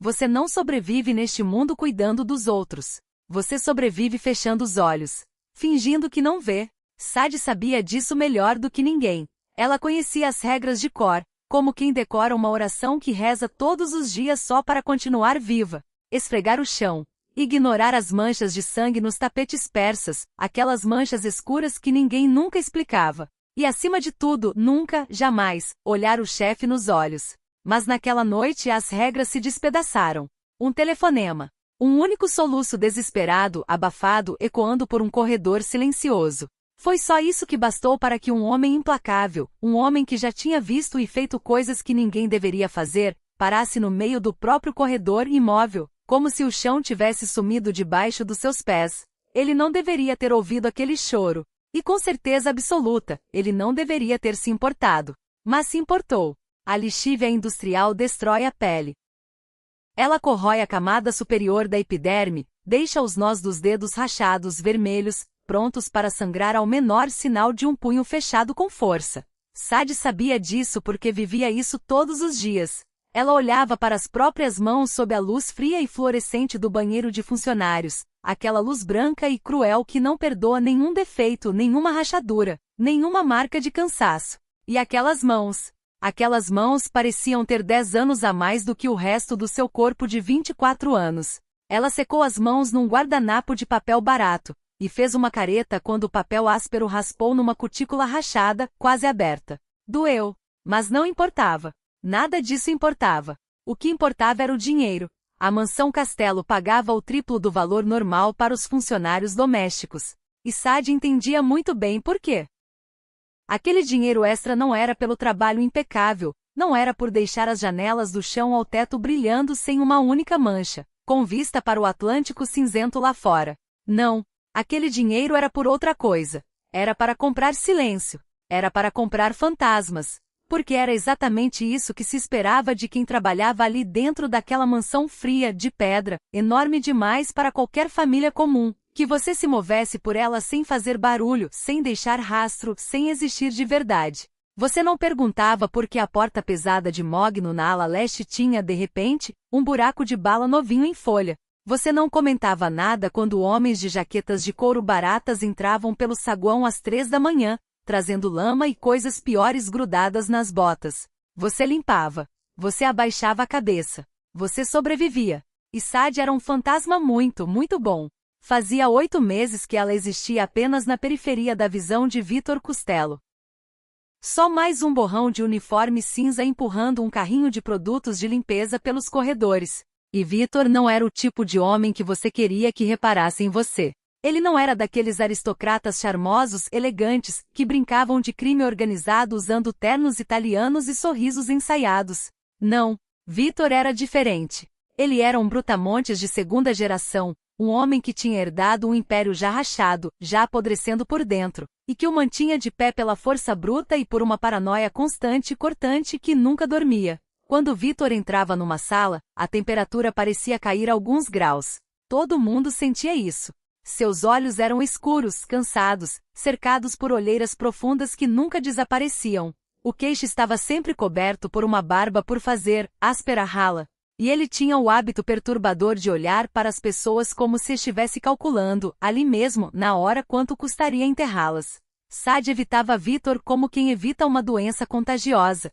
Você não sobrevive neste mundo cuidando dos outros. Você sobrevive fechando os olhos, fingindo que não vê. Sadie sabia disso melhor do que ninguém. Ela conhecia as regras de cor, como quem decora uma oração que reza todos os dias só para continuar viva. Esfregar o chão, ignorar as manchas de sangue nos tapetes persas, aquelas manchas escuras que ninguém nunca explicava. E acima de tudo, nunca, jamais, olhar o chefe nos olhos. Mas naquela noite as regras se despedaçaram. Um telefonema. Um único soluço desesperado, abafado, ecoando por um corredor silencioso. Foi só isso que bastou para que um homem implacável, um homem que já tinha visto e feito coisas que ninguém deveria fazer, parasse no meio do próprio corredor imóvel, como se o chão tivesse sumido debaixo dos seus pés. Ele não deveria ter ouvido aquele choro. E com certeza absoluta, ele não deveria ter se importado. Mas se importou. A lixívia industrial destrói a pele. Ela corrói a camada superior da epiderme, deixa os nós dos dedos rachados vermelhos, prontos para sangrar ao menor sinal de um punho fechado com força. Sadie sabia disso porque vivia isso todos os dias. Ela olhava para as próprias mãos sob a luz fria e fluorescente do banheiro de funcionários, aquela luz branca e cruel que não perdoa nenhum defeito, nenhuma rachadura, nenhuma marca de cansaço. E aquelas mãos pareciam ter 10 anos a mais do que o resto do seu corpo de 24 anos. Ela secou as mãos num guardanapo de papel barato, e fez uma careta quando o papel áspero raspou numa cutícula rachada, quase aberta. Doeu. Mas não importava. Nada disso importava. O que importava era o dinheiro. A mansão Castelo pagava o triplo do valor normal para os funcionários domésticos. E Sadie entendia muito bem por quê. Aquele dinheiro extra não era pelo trabalho impecável, não era por deixar as janelas do chão ao teto brilhando sem uma única mancha, com vista para o Atlântico cinzento lá fora. Não. Aquele dinheiro era por outra coisa. Era para comprar silêncio. Era para comprar fantasmas. Porque era exatamente isso que se esperava de quem trabalhava ali dentro daquela mansão fria, de pedra, enorme demais para qualquer família comum, que você se movesse por ela sem fazer barulho, sem deixar rastro, sem existir de verdade. Você não perguntava por que a porta pesada de mogno na ala leste tinha, de repente, um buraco de bala novinho em folha. Você não comentava nada quando homens de jaquetas de couro baratas entravam pelo saguão às 3 da manhã, trazendo lama e coisas piores grudadas nas botas. Você limpava. Você abaixava a cabeça. Você sobrevivia. E Sadie era um fantasma muito, muito bom. Fazia 8 meses que ela existia apenas na periferia da visão de Vitor Costello. Só mais um borrão de uniforme cinza empurrando um carrinho de produtos de limpeza pelos corredores. E Vitor não era o tipo de homem que você queria que reparasse em você. Ele não era daqueles aristocratas charmosos, elegantes, que brincavam de crime organizado usando ternos italianos e sorrisos ensaiados. Não, Vitor era diferente. Ele era um brutamontes de segunda geração, um homem que tinha herdado um império já rachado, já apodrecendo por dentro, e que o mantinha de pé pela força bruta e por uma paranoia constante e cortante que nunca dormia. Quando Vitor entrava numa sala, a temperatura parecia cair alguns graus. Todo mundo sentia isso. Seus olhos eram escuros, cansados, cercados por olheiras profundas que nunca desapareciam. O queixo estava sempre coberto por uma barba por fazer, áspera rala. E ele tinha o hábito perturbador de olhar para as pessoas como se estivesse calculando, ali mesmo, na hora, quanto custaria enterrá-las. Sadie evitava Vitor como quem evita uma doença contagiosa.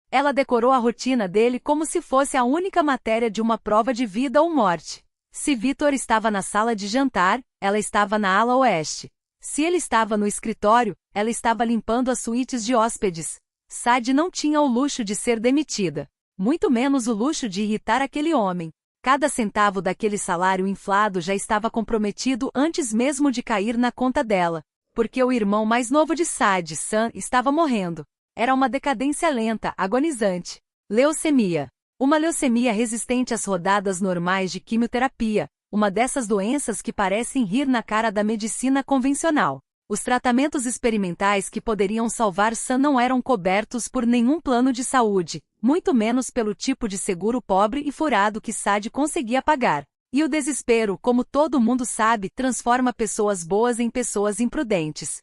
Ela decorou a rotina dele como se fosse a única matéria de uma prova de vida ou morte. Se Vitor estava na sala de jantar, ela estava na ala oeste. Se ele estava no escritório, ela estava limpando as suítes de hóspedes. Sadie não tinha o luxo de ser demitida. Muito menos o luxo de irritar aquele homem. Cada centavo daquele salário inflado já estava comprometido antes mesmo de cair na conta dela. Porque o irmão mais novo de Sadie, Sam, estava morrendo. Era uma decadência lenta, agonizante. Leucemia. Uma leucemia resistente às rodadas normais de quimioterapia, uma dessas doenças que parecem rir na cara da medicina convencional. Os tratamentos experimentais que poderiam salvar Sam não eram cobertos por nenhum plano de saúde, muito menos pelo tipo de seguro pobre e furado que Sadie conseguia pagar. E o desespero, como todo mundo sabe, transforma pessoas boas em pessoas imprudentes.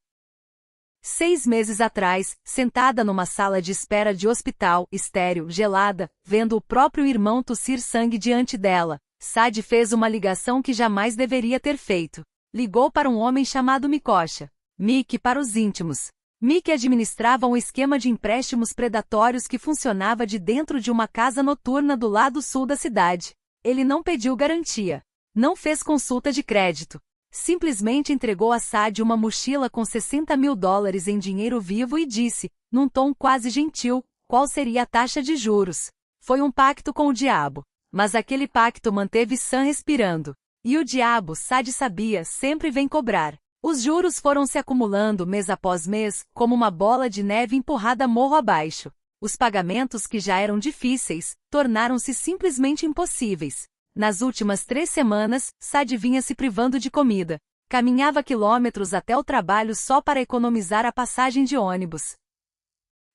6 meses atrás, sentada numa sala de espera de hospital, estéril, gelada, vendo o próprio irmão tossir sangue diante dela, Sadie fez uma ligação que jamais deveria ter feito. Ligou para um homem chamado Mikocha. Mick para os íntimos. Mick administrava um esquema de empréstimos predatórios que funcionava de dentro de uma casa noturna do lado sul da cidade. Ele não pediu garantia. Não fez consulta de crédito. Simplesmente entregou a Sadie uma mochila com $60 mil em dinheiro vivo e disse, num tom quase gentil, qual seria a taxa de juros. Foi um pacto com o diabo. Mas aquele pacto manteve Sam respirando. E o diabo, Sadie sabia, sempre vem cobrar. Os juros foram se acumulando mês após mês, como uma bola de neve empurrada morro abaixo. Os pagamentos que já eram difíceis, tornaram-se simplesmente impossíveis. Nas últimas 3 semanas, Sadie vinha se privando de comida. Caminhava quilômetros até o trabalho só para economizar a passagem de ônibus.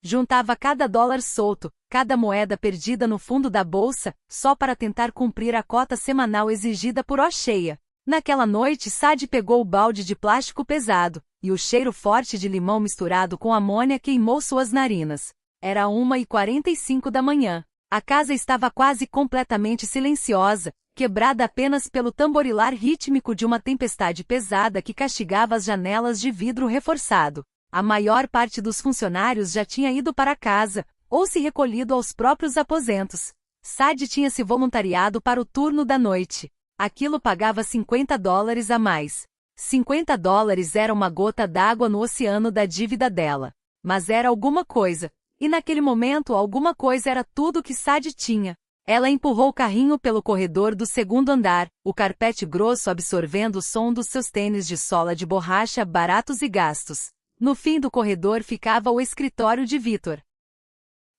Juntava cada dólar solto, cada moeda perdida no fundo da bolsa, só para tentar cumprir a cota semanal exigida por O'Shea. Naquela noite, Sadie pegou o balde de plástico pesado, e o cheiro forte de limão misturado com amônia queimou suas narinas. Era 1h45 da manhã. A casa estava quase completamente silenciosa, quebrada apenas pelo tamborilar rítmico de uma tempestade pesada que castigava as janelas de vidro reforçado. A maior parte dos funcionários já tinha ido para casa, ou se recolhido aos próprios aposentos. Sadie tinha se voluntariado para o turno da noite. Aquilo pagava $50 a mais. $50 era uma gota d'água no oceano da dívida dela. Mas era alguma coisa. E naquele momento alguma coisa era tudo que Sadie tinha. Ela empurrou o carrinho pelo corredor do segundo andar, o carpete grosso absorvendo o som dos seus tênis de sola de borracha baratos e gastos. No fim do corredor ficava o escritório de Victor.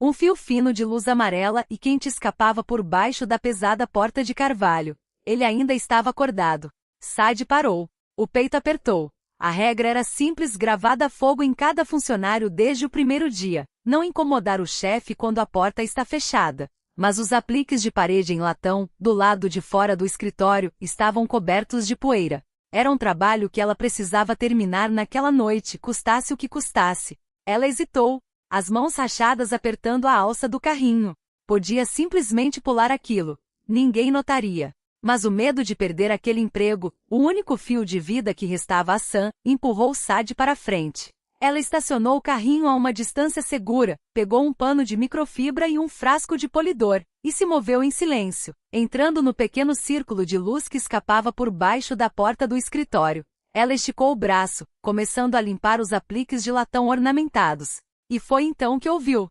Um fio fino de luz amarela e quente escapava por baixo da pesada porta de carvalho. Ele ainda estava acordado. Sadie parou. O peito apertou. A regra era simples, gravada a fogo em cada funcionário desde o primeiro dia. Não incomodar o chefe quando a porta está fechada. Mas os apliques de parede em latão, do lado de fora do escritório, estavam cobertos de poeira. Era um trabalho que ela precisava terminar naquela noite, custasse o que custasse. Ela hesitou, as mãos rachadas apertando a alça do carrinho. Podia simplesmente pular aquilo. Ninguém notaria. Mas o medo de perder aquele emprego, o único fio de vida que restava a Sam, empurrou Sadie para frente. Ela estacionou o carrinho a uma distância segura, pegou um pano de microfibra e um frasco de polidor, e se moveu em silêncio, entrando no pequeno círculo de luz que escapava por baixo da porta do escritório. Ela esticou o braço, começando a limpar os apliques de latão ornamentados. E foi então que ouviu.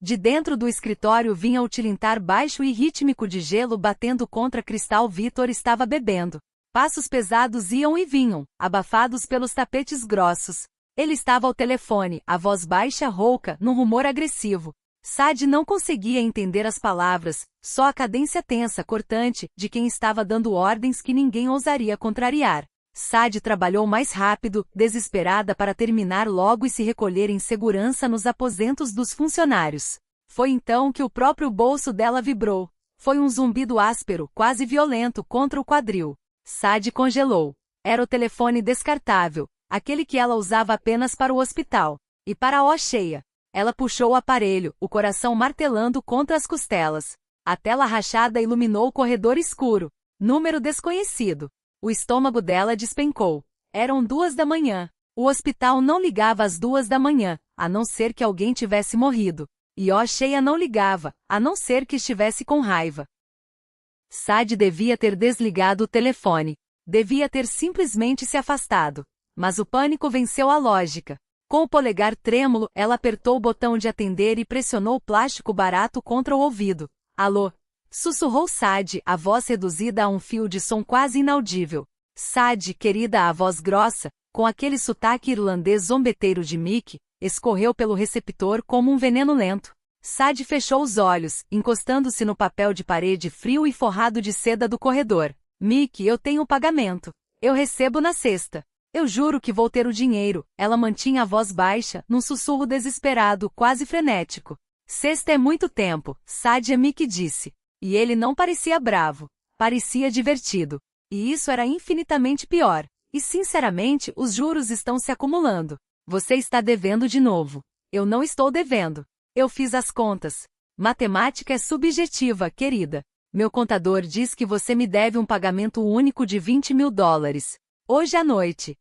De dentro do escritório vinha o tilintar baixo e rítmico de gelo batendo contra cristal. Victor estava bebendo. Passos pesados iam e vinham, abafados pelos tapetes grossos. Ele estava ao telefone, a voz baixa rouca, num rumor agressivo. Sadie não conseguia entender as palavras, só a cadência tensa, cortante, de quem estava dando ordens que ninguém ousaria contrariar. Sadie trabalhou mais rápido, desesperada para terminar logo e se recolher em segurança nos aposentos dos funcionários. Foi então que o próprio bolso dela vibrou. Foi um zumbido áspero, quase violento, contra o quadril. Sadie congelou. Era o telefone descartável, aquele que ela usava apenas para o hospital. E para a O'Shea. Ela puxou o aparelho, o coração martelando contra as costelas. A tela rachada iluminou o corredor escuro. Número desconhecido. O estômago dela despencou. Eram 2 da manhã. O hospital não ligava às 2 da manhã, a não ser que alguém tivesse morrido. E O'Shea não ligava, a não ser que estivesse com raiva. Sadie devia ter desligado o telefone. Devia ter simplesmente se afastado. Mas o pânico venceu a lógica. Com o polegar trêmulo, ela apertou o botão de atender e pressionou o plástico barato contra o ouvido. Alô? Sussurrou Sadie, a voz reduzida a um fio de som quase inaudível. Sadie, querida, a voz grossa, com aquele sotaque irlandês zombeteiro de Mick, escorreu pelo receptor como um veneno lento. Sadie fechou os olhos, encostando-se no papel de parede frio e forrado de seda do corredor. Mick, eu tenho o pagamento. Eu recebo na sexta. Eu juro que vou ter o dinheiro. Ela mantinha a voz baixa, num sussurro desesperado, quase frenético. Sexta é muito tempo, Sadie, Mick disse. E ele não parecia bravo. Parecia divertido. E isso era infinitamente pior. E sinceramente, os juros estão se acumulando. Você está devendo de novo. Eu não estou devendo. Eu fiz as contas. Matemática é subjetiva, querida. Meu contador diz que você me deve um pagamento único de $20.000. Hoje à noite.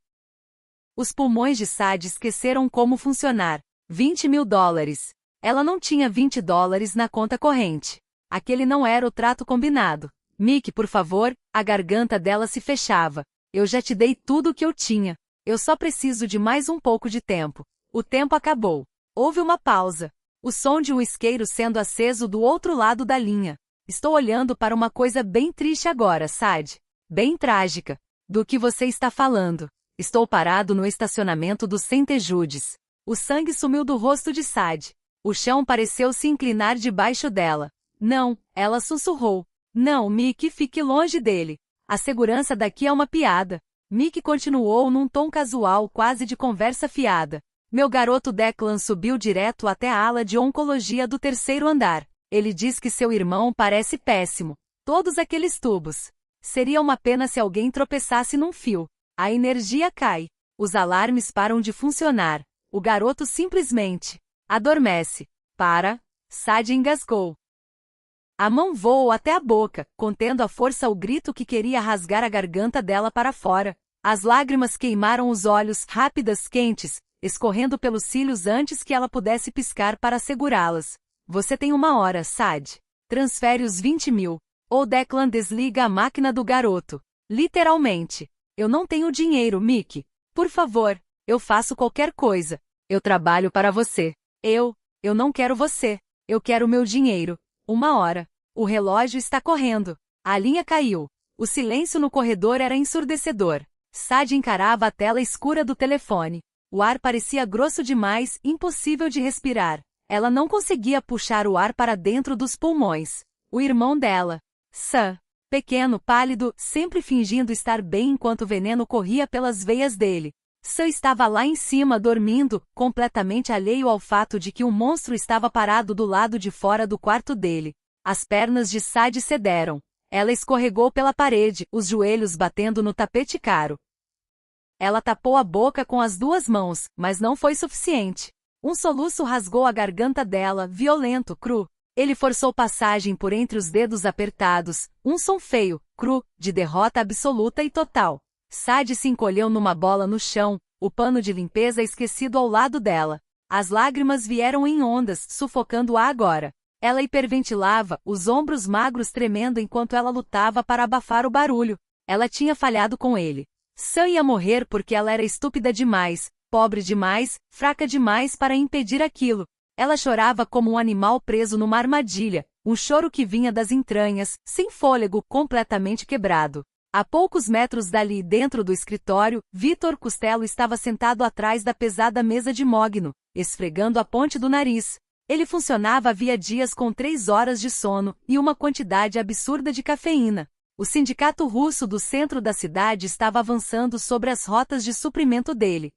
Os pulmões de Sadie esqueceram como funcionar. $20.000. Ela não tinha $20 na conta corrente. Aquele não era o trato combinado. Mickey, por favor, a garganta dela se fechava. Eu já te dei tudo o que eu tinha. Eu só preciso de mais um pouco de tempo. O tempo acabou. Houve uma pausa. O som de um isqueiro sendo aceso do outro lado da linha. Estou olhando para uma coisa bem triste agora, Sadie. Bem trágica. Do que você está falando? Estou parado no estacionamento do St. Jude's. O sangue sumiu do rosto de Sadie. O chão pareceu se inclinar debaixo dela. Não, ela sussurrou. Não, Mickey, fique longe dele. A segurança daqui é uma piada. Mickey continuou num tom casual, quase de conversa fiada. Meu garoto Declan subiu direto até a ala de oncologia do 3º andar. Ele diz que seu irmão parece péssimo. Todos aqueles tubos. Seria uma pena se alguém tropeçasse num fio. A energia cai. Os alarmes param de funcionar. O garoto simplesmente adormece. Para. Sadie engasgou. A mão voou até a boca, contendo à força o grito que queria rasgar a garganta dela para fora. As lágrimas queimaram os olhos, rápidas, quentes, escorrendo pelos cílios antes que ela pudesse piscar para segurá-las. Você tem 1 hora, Sadie. Transfere os 20.000. Ou Declan desliga a máquina do garoto. Literalmente. Eu não tenho dinheiro, Mickey. Por favor, eu faço qualquer coisa. Eu trabalho para você. Eu não quero você. Eu quero meu dinheiro. 1 hora. O relógio está correndo. A linha caiu. O silêncio no corredor era ensurdecedor. Sadie encarava a tela escura do telefone. O ar parecia grosso demais, impossível de respirar. Ela não conseguia puxar o ar para dentro dos pulmões. O irmão dela, Sam, pequeno, pálido, sempre fingindo estar bem enquanto o veneno corria pelas veias dele. Sam estava lá em cima dormindo, completamente alheio ao fato de que um monstro estava parado do lado de fora do quarto dele. As pernas de Sadie cederam. Ela escorregou pela parede, os joelhos batendo no tapete caro. Ela tapou a boca com as 2 mãos, mas não foi suficiente. Um soluço rasgou a garganta dela, violento, cru. Ele forçou passagem por entre os dedos apertados, um som feio, cru, de derrota absoluta e total. Sadie se encolheu numa bola no chão, o pano de limpeza esquecido ao lado dela. As lágrimas vieram em ondas, sufocando-a agora. Ela hiperventilava, os ombros magros tremendo enquanto ela lutava para abafar o barulho. Ela tinha falhado com ele. Sam ia morrer porque ela era estúpida demais, pobre demais, fraca demais para impedir aquilo. Ela chorava como um animal preso numa armadilha, um choro que vinha das entranhas, sem fôlego, completamente quebrado. A poucos metros dali dentro do escritório, Victor Costello estava sentado atrás da pesada mesa de mogno, esfregando a ponte do nariz. Ele funcionava havia dias com 3 horas de sono e uma quantidade absurda de cafeína. O sindicato russo do centro da cidade estava avançando sobre as rotas de suprimento dele.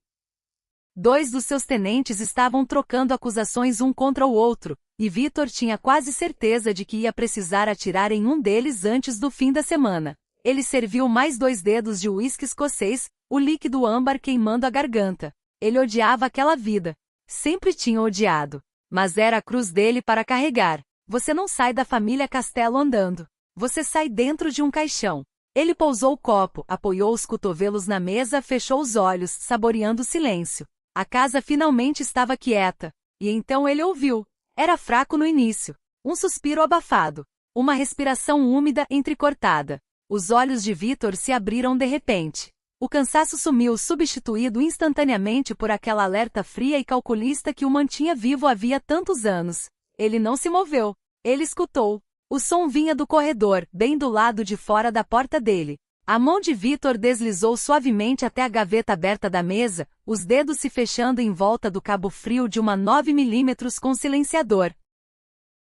2 dos seus tenentes estavam trocando acusações um contra o outro, e Victor tinha quase certeza de que ia precisar atirar em um deles antes do fim da semana. Ele serviu mais 2 dedos de uísque escocês, o líquido âmbar queimando a garganta. Ele odiava aquela vida. Sempre tinha odiado. Mas era a cruz dele para carregar. Você não sai da família Costello andando. Você sai dentro de um caixão. Ele pousou o copo, apoiou os cotovelos na mesa, fechou os olhos, saboreando o silêncio. A casa finalmente estava quieta. E então ele ouviu. Era fraco no início. Um suspiro abafado. Uma respiração úmida entrecortada. Os olhos de Victor se abriram de repente. O cansaço sumiu, substituído instantaneamente por aquela alerta fria e calculista que o mantinha vivo havia tantos anos. Ele não se moveu. Ele escutou. O som vinha do corredor, bem do lado de fora da porta dele. A mão de Victor deslizou suavemente até a gaveta aberta da mesa, os dedos se fechando em volta do cabo frio de uma 9mm com silenciador.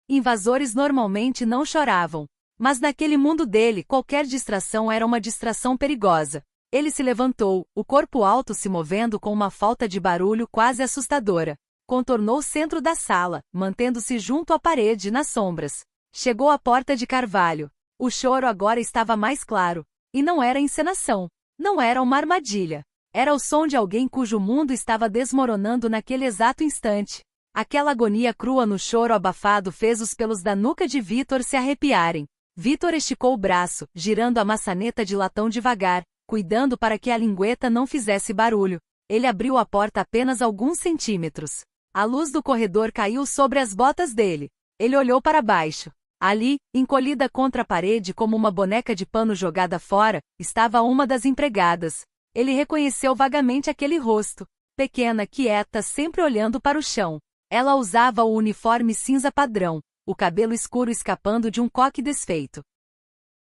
Invasores normalmente não choravam. Mas naquele mundo dele, qualquer distração era uma distração perigosa. Ele se levantou, o corpo alto se movendo com uma falta de barulho quase assustadora. Contornou o centro da sala, mantendo-se junto à parede nas sombras. Chegou à porta de carvalho. O choro agora estava mais claro. E não era encenação. Não era uma armadilha. Era o som de alguém cujo mundo estava desmoronando naquele exato instante. Aquela agonia crua no choro abafado fez os pelos da nuca de Vitor se arrepiarem. Vitor esticou o braço, girando a maçaneta de latão devagar, cuidando para que a lingueta não fizesse barulho. Ele abriu a porta apenas alguns centímetros. A luz do corredor caiu sobre as botas dele. Ele olhou para baixo. Ali, encolhida contra a parede como uma boneca de pano jogada fora, estava uma das empregadas. Ele reconheceu vagamente aquele rosto. Pequena, quieta, sempre olhando para o chão. Ela usava o uniforme cinza padrão, o cabelo escuro escapando de um coque desfeito.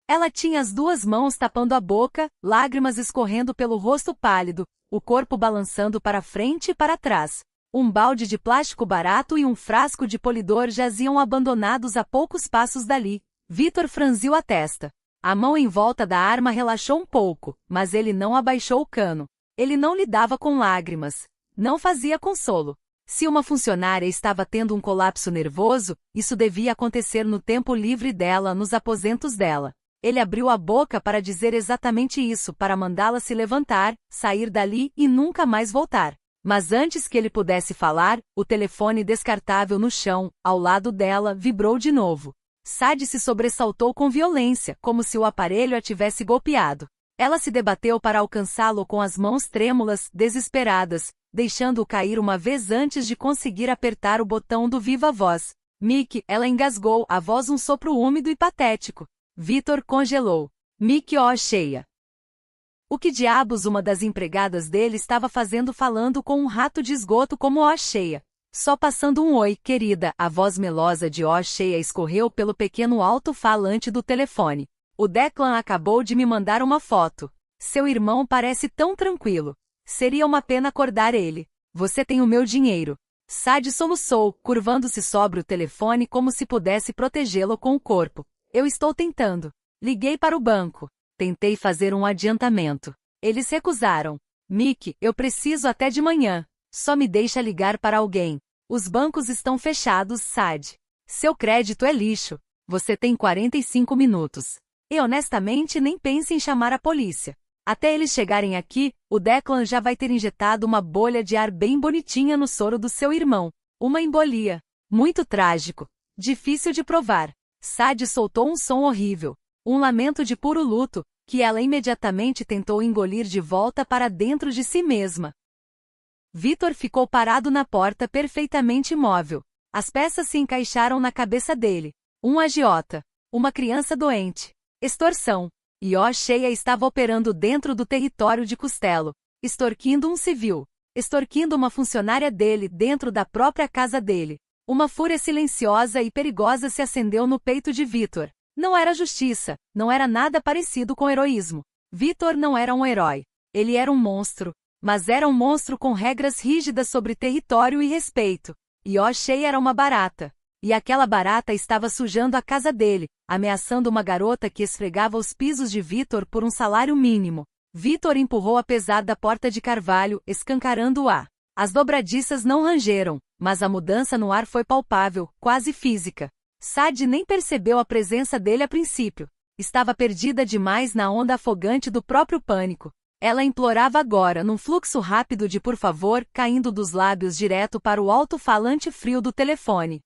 Ela tinha as duas mãos tapando a boca, lágrimas escorrendo pelo rosto pálido, o corpo balançando para frente e para trás. Um balde de plástico barato e um frasco de polidor jaziam abandonados a poucos passos dali. Vitor franziu a testa. A mão em volta da arma relaxou um pouco, mas ele não abaixou o cano. Ele não lidava com lágrimas. Não fazia consolo. Se uma funcionária estava tendo um colapso nervoso, isso devia acontecer no tempo livre dela, nos aposentos dela. Ele abriu a boca para dizer exatamente isso, para mandá-la se levantar, sair dali e nunca mais voltar. Mas antes que ele pudesse falar, o telefone descartável no chão, ao lado dela, vibrou de novo. Sadie se sobressaltou com violência, como se o aparelho a tivesse golpeado. Ela se debateu para alcançá-lo com as mãos trêmulas, desesperadas, deixando-o cair uma vez antes de conseguir apertar o botão do viva voz. Mick, ela engasgou, a voz um sopro úmido e patético. Vitor congelou. Mick ó cheia. O que diabos uma das empregadas dele estava fazendo falando com um rato de esgoto como ó cheia? Só passando um oi, querida, a voz melosa de ó cheia escorreu pelo pequeno alto-falante do telefone. O Declan acabou de me mandar uma foto. Seu irmão parece tão tranquilo. Seria uma pena acordar ele. Você tem o meu dinheiro. Sadie soluçou, curvando-se sobre o telefone como se pudesse protegê-lo com o corpo. Eu estou tentando. Liguei para o banco. Tentei fazer um adiantamento. Eles recusaram. Mick, eu preciso até de manhã. Só me deixa ligar para alguém. Os bancos estão fechados, Sadie. Seu crédito é lixo. Você tem 45 minutos. E honestamente nem pense em chamar a polícia. Até eles chegarem aqui, o Declan já vai ter injetado uma bolha de ar bem bonitinha no soro do seu irmão. Uma embolia. Muito trágico. Difícil de provar. Sadie soltou um som horrível. Um lamento de puro luto, que ela imediatamente tentou engolir de volta para dentro de si mesma. Vitor ficou parado na porta perfeitamente imóvel. As peças se encaixaram na cabeça dele. Um agiota. Uma criança doente. Extorsão. E ó cheia estava operando dentro do território de Costello, extorquindo um civil, extorquindo uma funcionária dele dentro da própria casa dele. Uma fúria silenciosa e perigosa se acendeu no peito de Vitor. Não era justiça, não era nada parecido com heroísmo. Vitor não era um herói. Ele era um monstro, mas era um monstro com regras rígidas sobre território e respeito. E ó cheia era uma barata. E aquela barata estava sujando a casa dele, ameaçando uma garota que esfregava os pisos de Vitor por um salário mínimo. Vitor empurrou a pesada porta de carvalho, escancarando-a. As dobradiças não rangeram, mas a mudança no ar foi palpável, quase física. Sadie nem percebeu a presença dele a princípio. Estava perdida demais na onda afogante do próprio pânico. Ela implorava agora, num fluxo rápido de por favor, caindo dos lábios direto para o alto-falante frio do telefone.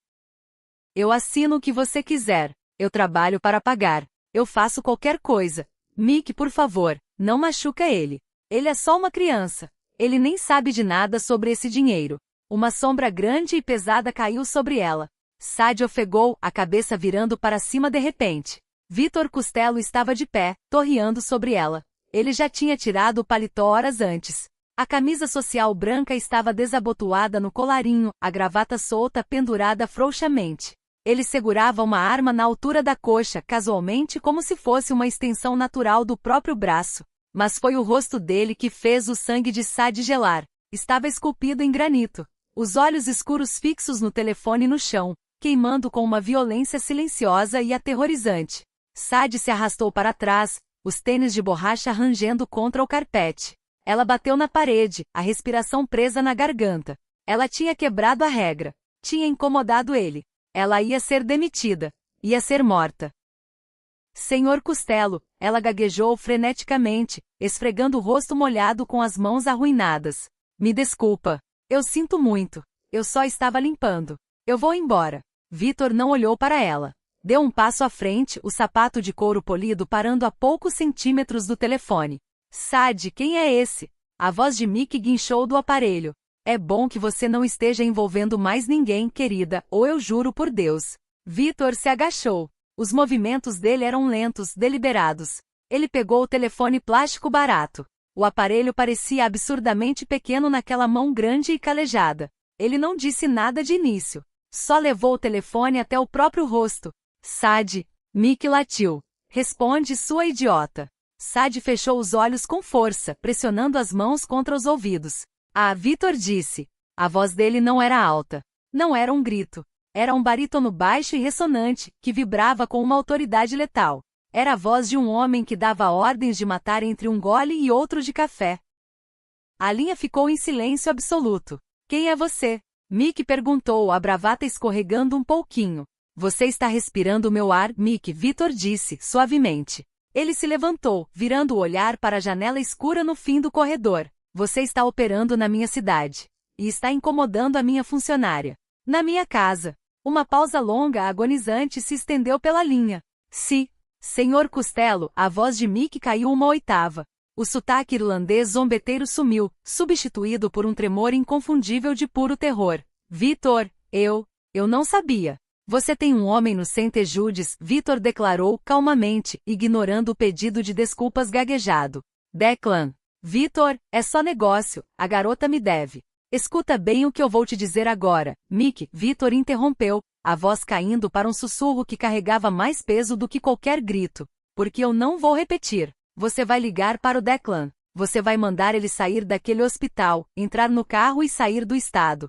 Eu assino o que você quiser. Eu trabalho para pagar. Eu faço qualquer coisa. Mick, por favor, não machuca ele. Ele é só uma criança. Ele nem sabe de nada sobre esse dinheiro. Uma sombra grande e pesada caiu sobre ela. Sadie ofegou, a cabeça virando para cima de repente. Vitor Costello estava de pé, torreando sobre ela. Ele já tinha tirado o paletó horas antes. A camisa social branca estava desabotoada no colarinho, a gravata solta pendurada frouxamente. Ele segurava uma arma na altura da coxa, casualmente como se fosse uma extensão natural do próprio braço. Mas foi o rosto dele que fez o sangue de Sadie gelar. Estava esculpido em granito. Os olhos escuros fixos no telefone no chão, queimando com uma violência silenciosa e aterrorizante. Sadie se arrastou para trás, os tênis de borracha rangendo contra o carpete. Ela bateu na parede, a respiração presa na garganta. Ela tinha quebrado a regra. Tinha incomodado ele. Ela ia ser demitida. Ia ser morta. Senhor Costello, ela gaguejou freneticamente, esfregando o rosto molhado com as mãos arruinadas. Me desculpa. Eu sinto muito. Eu só estava limpando. Eu vou embora. Vitor não olhou para ela. Deu um passo à frente, o sapato de couro polido parando a poucos centímetros do telefone. Sadie, quem é esse? A voz de Mick guinchou do aparelho. É bom que você não esteja envolvendo mais ninguém, querida, ou eu juro por Deus. Vitor se agachou. Os movimentos dele eram lentos, deliberados. Ele pegou o telefone plástico barato. O aparelho parecia absurdamente pequeno naquela mão grande e calejada. Ele não disse nada de início. Só levou o telefone até o próprio rosto. Sadie. Mick latiu. Responde, sua idiota. Sadie fechou os olhos com força, pressionando as mãos contra os ouvidos. Ah, Vitor disse. A voz dele não era alta. Não era um grito. Era um barítono baixo e ressonante, que vibrava com uma autoridade letal. Era a voz de um homem que dava ordens de matar entre um gole e outro de café. A linha ficou em silêncio absoluto. Quem é você? Mick perguntou, a bravata escorregando um pouquinho. Você está respirando meu ar, Mick, Vitor disse, suavemente. Ele se levantou, virando o olhar para a janela escura no fim do corredor. Você está operando na minha cidade. E está incomodando a minha funcionária. Na minha casa. Uma pausa longa, agonizante se estendeu pela linha. Se, Senhor Costello, a voz de Mick caiu uma oitava. O sotaque irlandês zombeteiro sumiu, substituído por um tremor inconfundível de puro terror. Vitor, eu não sabia. Você tem um homem no St. Jude's, Vitor declarou calmamente, ignorando o pedido de desculpas gaguejado. Declan. Vitor, é só negócio, a garota me deve. Escuta bem o que eu vou te dizer agora, Mick, Vitor interrompeu, a voz caindo para um sussurro que carregava mais peso do que qualquer grito. Porque eu não vou repetir. Você vai ligar para o Declan. Você vai mandar ele sair daquele hospital, entrar no carro e sair do estado.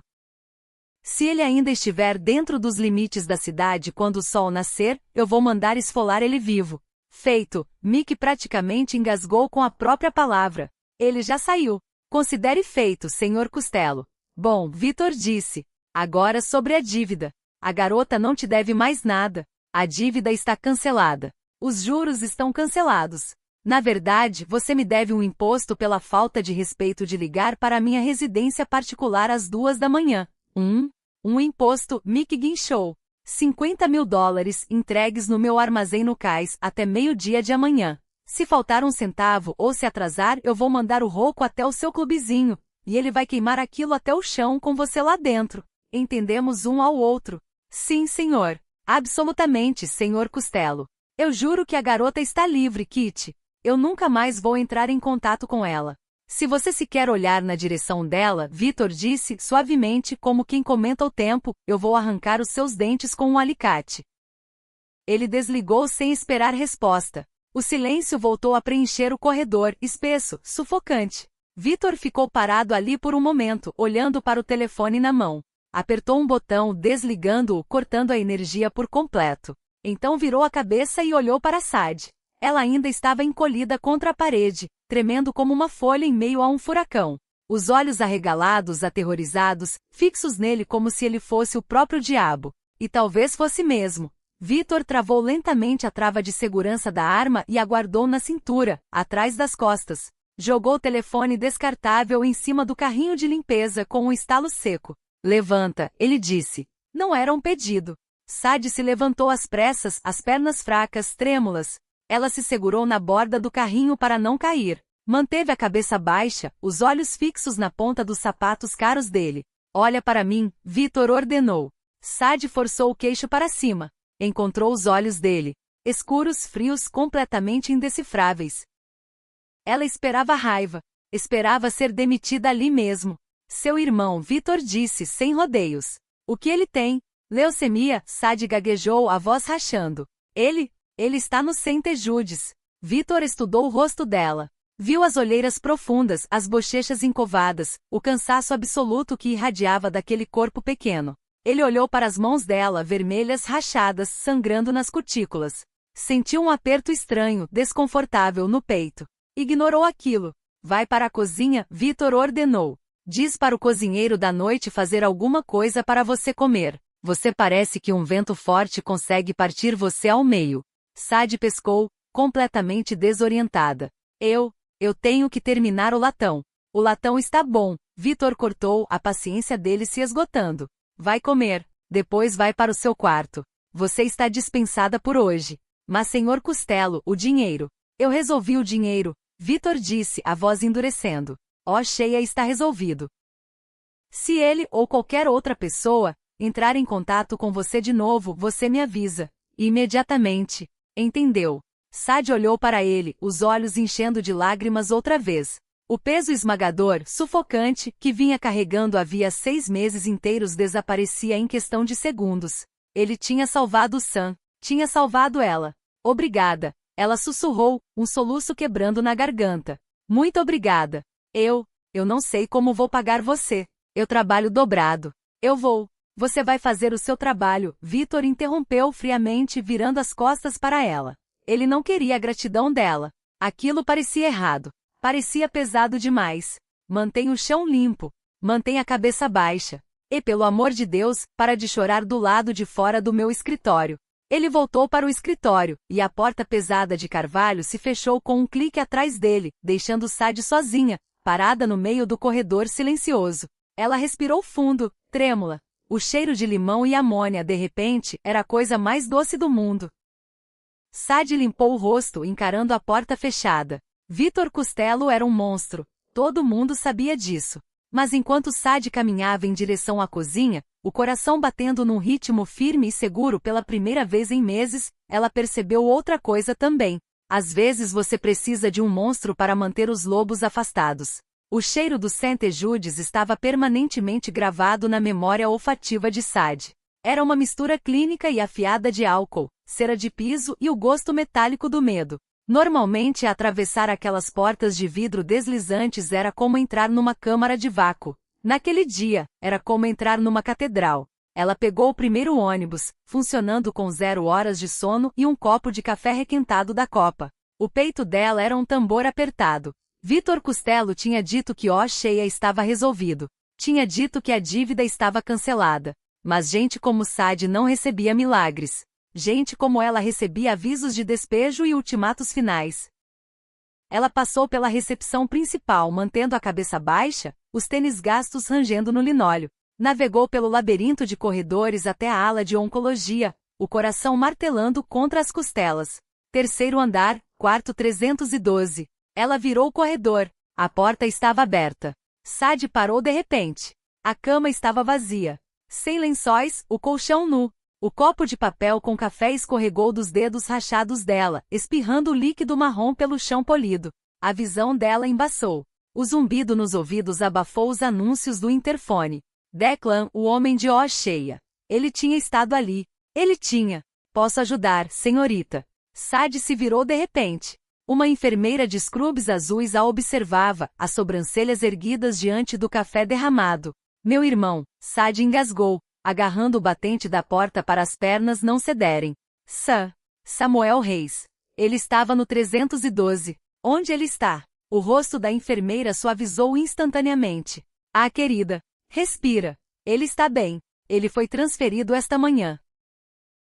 Se ele ainda estiver dentro dos limites da cidade quando o sol nascer, eu vou mandar esfolar ele vivo. Feito. Mick praticamente engasgou com a própria palavra. Ele já saiu. Considere feito, Senhor Costello. Bom, Vitor disse. Agora sobre a dívida. A garota não te deve mais nada. A dívida está cancelada. Os juros estão cancelados. Na verdade, você me deve um imposto pela falta de respeito de ligar para a minha residência particular às 2 da manhã. Um imposto, Mick guinchou. $50.000 entregues no meu armazém no cais até meio-dia de amanhã. Se faltar um centavo ou se atrasar, eu vou mandar o roco até o seu clubezinho, e ele vai queimar aquilo até o chão com você lá dentro. Entendemos um ao outro. Sim, senhor. Absolutamente, senhor Costello. Eu juro que a garota está livre, Kitty. Eu nunca mais vou entrar em contato com ela. Se você sequer olhar na direção dela, Vitor disse, suavemente, como quem comenta o tempo, eu vou arrancar os seus dentes com um alicate. Ele desligou sem esperar resposta. O silêncio voltou a preencher o corredor, espesso, sufocante. Vitor ficou parado ali por um momento, olhando para o telefone na mão. Apertou um botão, desligando-o, cortando a energia por completo. Então virou a cabeça e olhou para Sadie. Ela ainda estava encolhida contra a parede, tremendo como uma folha em meio a um furacão. Os olhos arregalados, aterrorizados, fixos nele como se ele fosse o próprio diabo. E talvez fosse mesmo. Vitor travou lentamente a trava de segurança da arma e a guardou na cintura, atrás das costas. Jogou o telefone descartável em cima do carrinho de limpeza com um estalo seco. Levanta, ele disse. Não era um pedido. Sadie se levantou às pressas, as pernas fracas, trêmulas. Ela se segurou na borda do carrinho para não cair. Manteve a cabeça baixa, os olhos fixos na ponta dos sapatos caros dele. Olha para mim, Vitor ordenou. Sadie forçou o queixo para cima. Encontrou os olhos dele. Escuros, frios, completamente indecifráveis. Ela esperava raiva. Esperava ser demitida ali mesmo. Seu irmão, Vitor disse, sem rodeios. O que ele tem? Leucemia, Sadie gaguejou, a voz rachando. Ele está no St. Jude's. Vitor estudou o rosto dela. Viu as olheiras profundas, as bochechas encovadas, o cansaço absoluto que irradiava daquele corpo pequeno. Ele olhou para as mãos dela, vermelhas, rachadas, sangrando nas cutículas. Sentiu um aperto estranho, desconfortável no peito. Ignorou aquilo. Vai para a cozinha, Vitor ordenou. Diz para o cozinheiro da noite fazer alguma coisa para você comer. Você parece que um vento forte consegue partir você ao meio. Sadie pescou, completamente desorientada. Eu tenho que terminar o latão. O latão está bom. Vitor cortou, a paciência dele se esgotando. Vai comer, depois vai para o seu quarto. Você está dispensada por hoje. Mas senhor Costello, o dinheiro. Eu resolvi o dinheiro, Vitor disse, a voz endurecendo. Ó, cheia, está resolvido. Se ele ou qualquer outra pessoa entrar em contato com você de novo, você me avisa. Imediatamente. Entendeu? Sadie olhou para ele, os olhos enchendo de lágrimas outra vez. O peso esmagador, sufocante, que vinha carregando havia 6 meses inteiros desaparecia em questão de segundos. Ele tinha salvado Sam. Tinha salvado ela. Obrigada. Ela sussurrou, um soluço quebrando na garganta. Muito obrigada. Eu não sei como vou pagar você. Eu trabalho dobrado. Eu vou. Você vai fazer o seu trabalho, Vitor interrompeu friamente, virando as costas para ela. Ele não queria a gratidão dela. Aquilo parecia errado. Parecia pesado demais. Mantém o chão limpo. Mantém a cabeça baixa. E pelo amor de Deus, para de chorar do lado de fora do meu escritório. Ele voltou para o escritório, e a porta pesada de carvalho se fechou com um clique atrás dele, deixando Sadie sozinha, parada no meio do corredor silencioso. Ela respirou fundo, trêmula. O cheiro de limão e amônia, de repente, era a coisa mais doce do mundo. Sadie limpou o rosto, encarando a porta fechada. Vitor Costello era um monstro. Todo mundo sabia disso. Mas enquanto Sadie caminhava em direção à cozinha, o coração batendo num ritmo firme e seguro pela primeira vez em meses, ela percebeu outra coisa também. Às vezes você precisa de um monstro para manter os lobos afastados. O cheiro do St. Jude's estava permanentemente gravado na memória olfativa de Sadie. Era uma mistura clínica e afiada de álcool, cera de piso e o gosto metálico do medo. Normalmente atravessar aquelas portas de vidro deslizantes era como entrar numa câmara de vácuo. Naquele dia, era como entrar numa catedral. Ela pegou o primeiro ônibus, funcionando com 0 horas de sono e um copo de café requentado da copa. O peito dela era um tambor apertado. Vitor Costello tinha dito que ó cheia estava resolvido. Tinha dito que a dívida estava cancelada. Mas gente como Sadie não recebia milagres. Gente como ela recebia avisos de despejo e ultimatos finais. Ela passou pela recepção principal mantendo a cabeça baixa, os tênis gastos rangendo no linóleo. Navegou pelo labirinto de corredores até a ala de oncologia, o coração martelando contra as costelas. 3º andar, quarto 312. Ela virou o corredor. A porta estava aberta. Sadie parou de repente. A cama estava vazia. Sem lençóis, o colchão nu. O copo de papel com café escorregou dos dedos rachados dela, espirrando o líquido marrom pelo chão polido. A visão dela embaçou. O zumbido nos ouvidos abafou os anúncios do interfone. Declan, o homem de ó cheia. Ele tinha estado ali. Ele tinha. Posso ajudar, senhorita. Sadie se virou de repente. Uma enfermeira de scrubs azuis a observava, as sobrancelhas erguidas diante do café derramado. Meu irmão, Sadie engasgou, agarrando o batente da porta para as pernas não cederem. Samuel Reis. Ele estava no 312. Onde ele está? O rosto da enfermeira suavizou instantaneamente. Ah, querida. Respira. Ele está bem. Ele foi transferido esta manhã.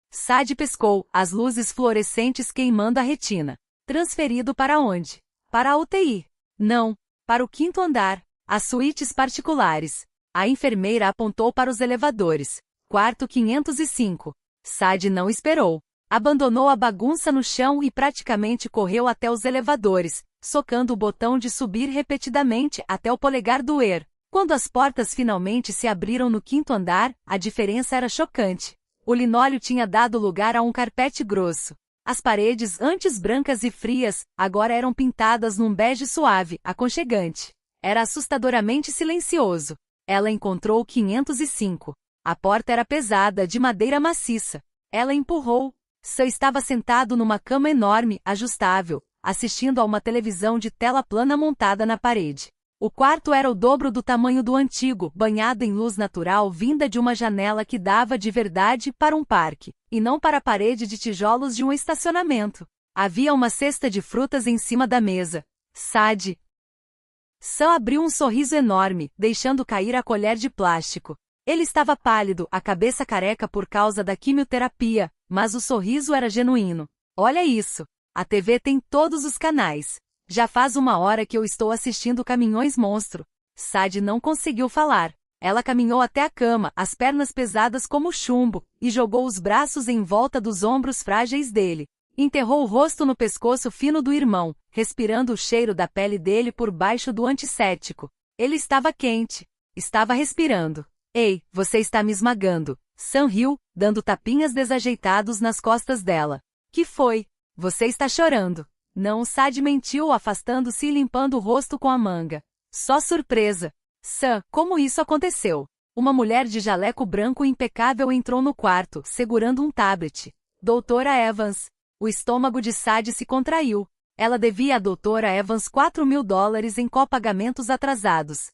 Sadie pescou, as luzes fluorescentes queimando a retina. Transferido para onde? Para a UTI. Não. Para o 5º andar. As suítes particulares. A enfermeira apontou para os elevadores. Quarto 505. Sadie não esperou. Abandonou a bagunça no chão e praticamente correu até os elevadores, socando o botão de subir repetidamente até o polegar doer. Quando as portas finalmente se abriram no 5º andar, a diferença era chocante. O linóleo tinha dado lugar a um carpete grosso. As paredes, antes brancas e frias, agora eram pintadas num bege suave, aconchegante. Era assustadoramente silencioso. Ela encontrou o 505. A porta era pesada, de madeira maciça. Ela empurrou. Sam estava sentado numa cama enorme, ajustável, assistindo a uma televisão de tela plana montada na parede. O quarto era o dobro do tamanho do antigo, banhado em luz natural vinda de uma janela que dava de verdade para um parque, e não para a parede de tijolos de um estacionamento. Havia uma cesta de frutas em cima da mesa. Sadie. Sam abriu um sorriso enorme, deixando cair a colher de plástico. Ele estava pálido, a cabeça careca por causa da quimioterapia, mas o sorriso era genuíno. Olha isso! A TV tem todos os canais. Já faz 1 hora que eu estou assistindo Caminhões Monstro. Sadie não conseguiu falar. Ela caminhou até a cama, as pernas pesadas como chumbo, e jogou os braços em volta dos ombros frágeis dele. Enterrou o rosto no pescoço fino do irmão, respirando o cheiro da pele dele por baixo do antisséptico. Ele estava quente. Estava respirando. Ei, você está me esmagando. Sam riu, dando tapinhas desajeitados nas costas dela. Que foi? Você está chorando. Não, Sadie mentiu, afastando-se e limpando o rosto com a manga. Só surpresa. Sam, como isso aconteceu? Uma mulher de jaleco branco impecável entrou no quarto, segurando um tablet. Doutora Evans. O estômago de Sadie se contraiu. Ela devia à doutora Evans $4.000 em copagamentos atrasados.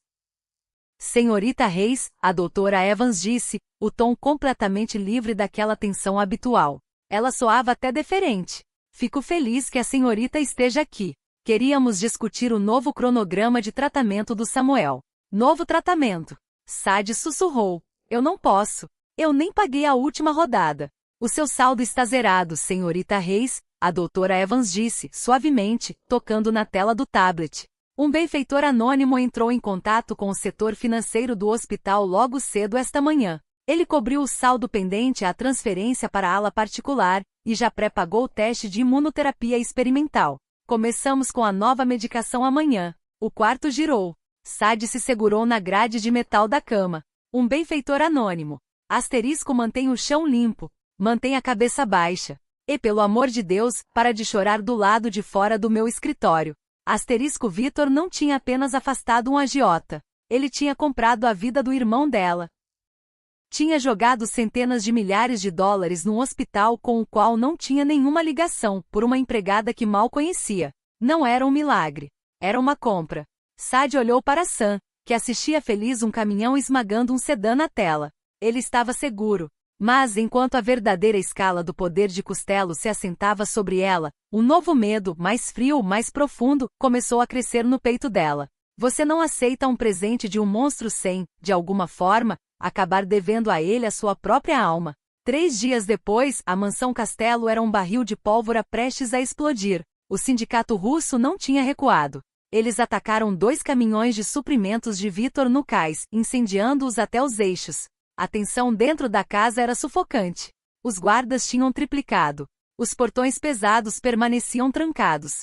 Senhorita Reis, a doutora Evans disse, o tom completamente livre daquela tensão habitual. Ela soava até deferente. Fico feliz que a senhorita esteja aqui. Queríamos discutir o novo cronograma de tratamento do Samuel. Novo tratamento. Sadie sussurrou. Eu não posso. Eu nem paguei a última rodada. O seu saldo está zerado, senhorita Reis, a doutora Evans disse, suavemente, tocando na tela do tablet. Um benfeitor anônimo entrou em contato com o setor financeiro do hospital logo cedo esta manhã. Ele cobriu o saldo pendente à transferência para a ala particular, e já pré-pagou o teste de imunoterapia experimental. Começamos com a nova medicação amanhã. O quarto girou. Sadie se segurou na grade de metal da cama. Um benfeitor anônimo. Asterisco mantém o chão limpo. Mantém a cabeça baixa. E pelo amor de Deus, para de chorar do lado de fora do meu escritório. Asterisco Vitor não tinha apenas afastado um agiota. Ele tinha comprado a vida do irmão dela. Tinha jogado centenas de milhares de dólares num hospital com o qual não tinha nenhuma ligação, por uma empregada que mal conhecia. Não era um milagre. Era uma compra. Sadie olhou para Sam, que assistia feliz um caminhão esmagando um sedã na tela. Ele estava seguro. Mas enquanto a verdadeira escala do poder de Costello se assentava sobre ela, um novo medo, mais frio, mais profundo, começou a crescer no peito dela. Você não aceita um presente de um monstro sem, de alguma forma, acabar devendo a ele a sua própria alma. 3 dias depois, a mansão Costello era um barril de pólvora prestes a explodir. O sindicato russo não tinha recuado. Eles atacaram 2 caminhões de suprimentos de Vitor no cais, incendiando-os até os eixos. A tensão dentro da casa era sufocante. Os guardas tinham triplicado. Os portões pesados permaneciam trancados.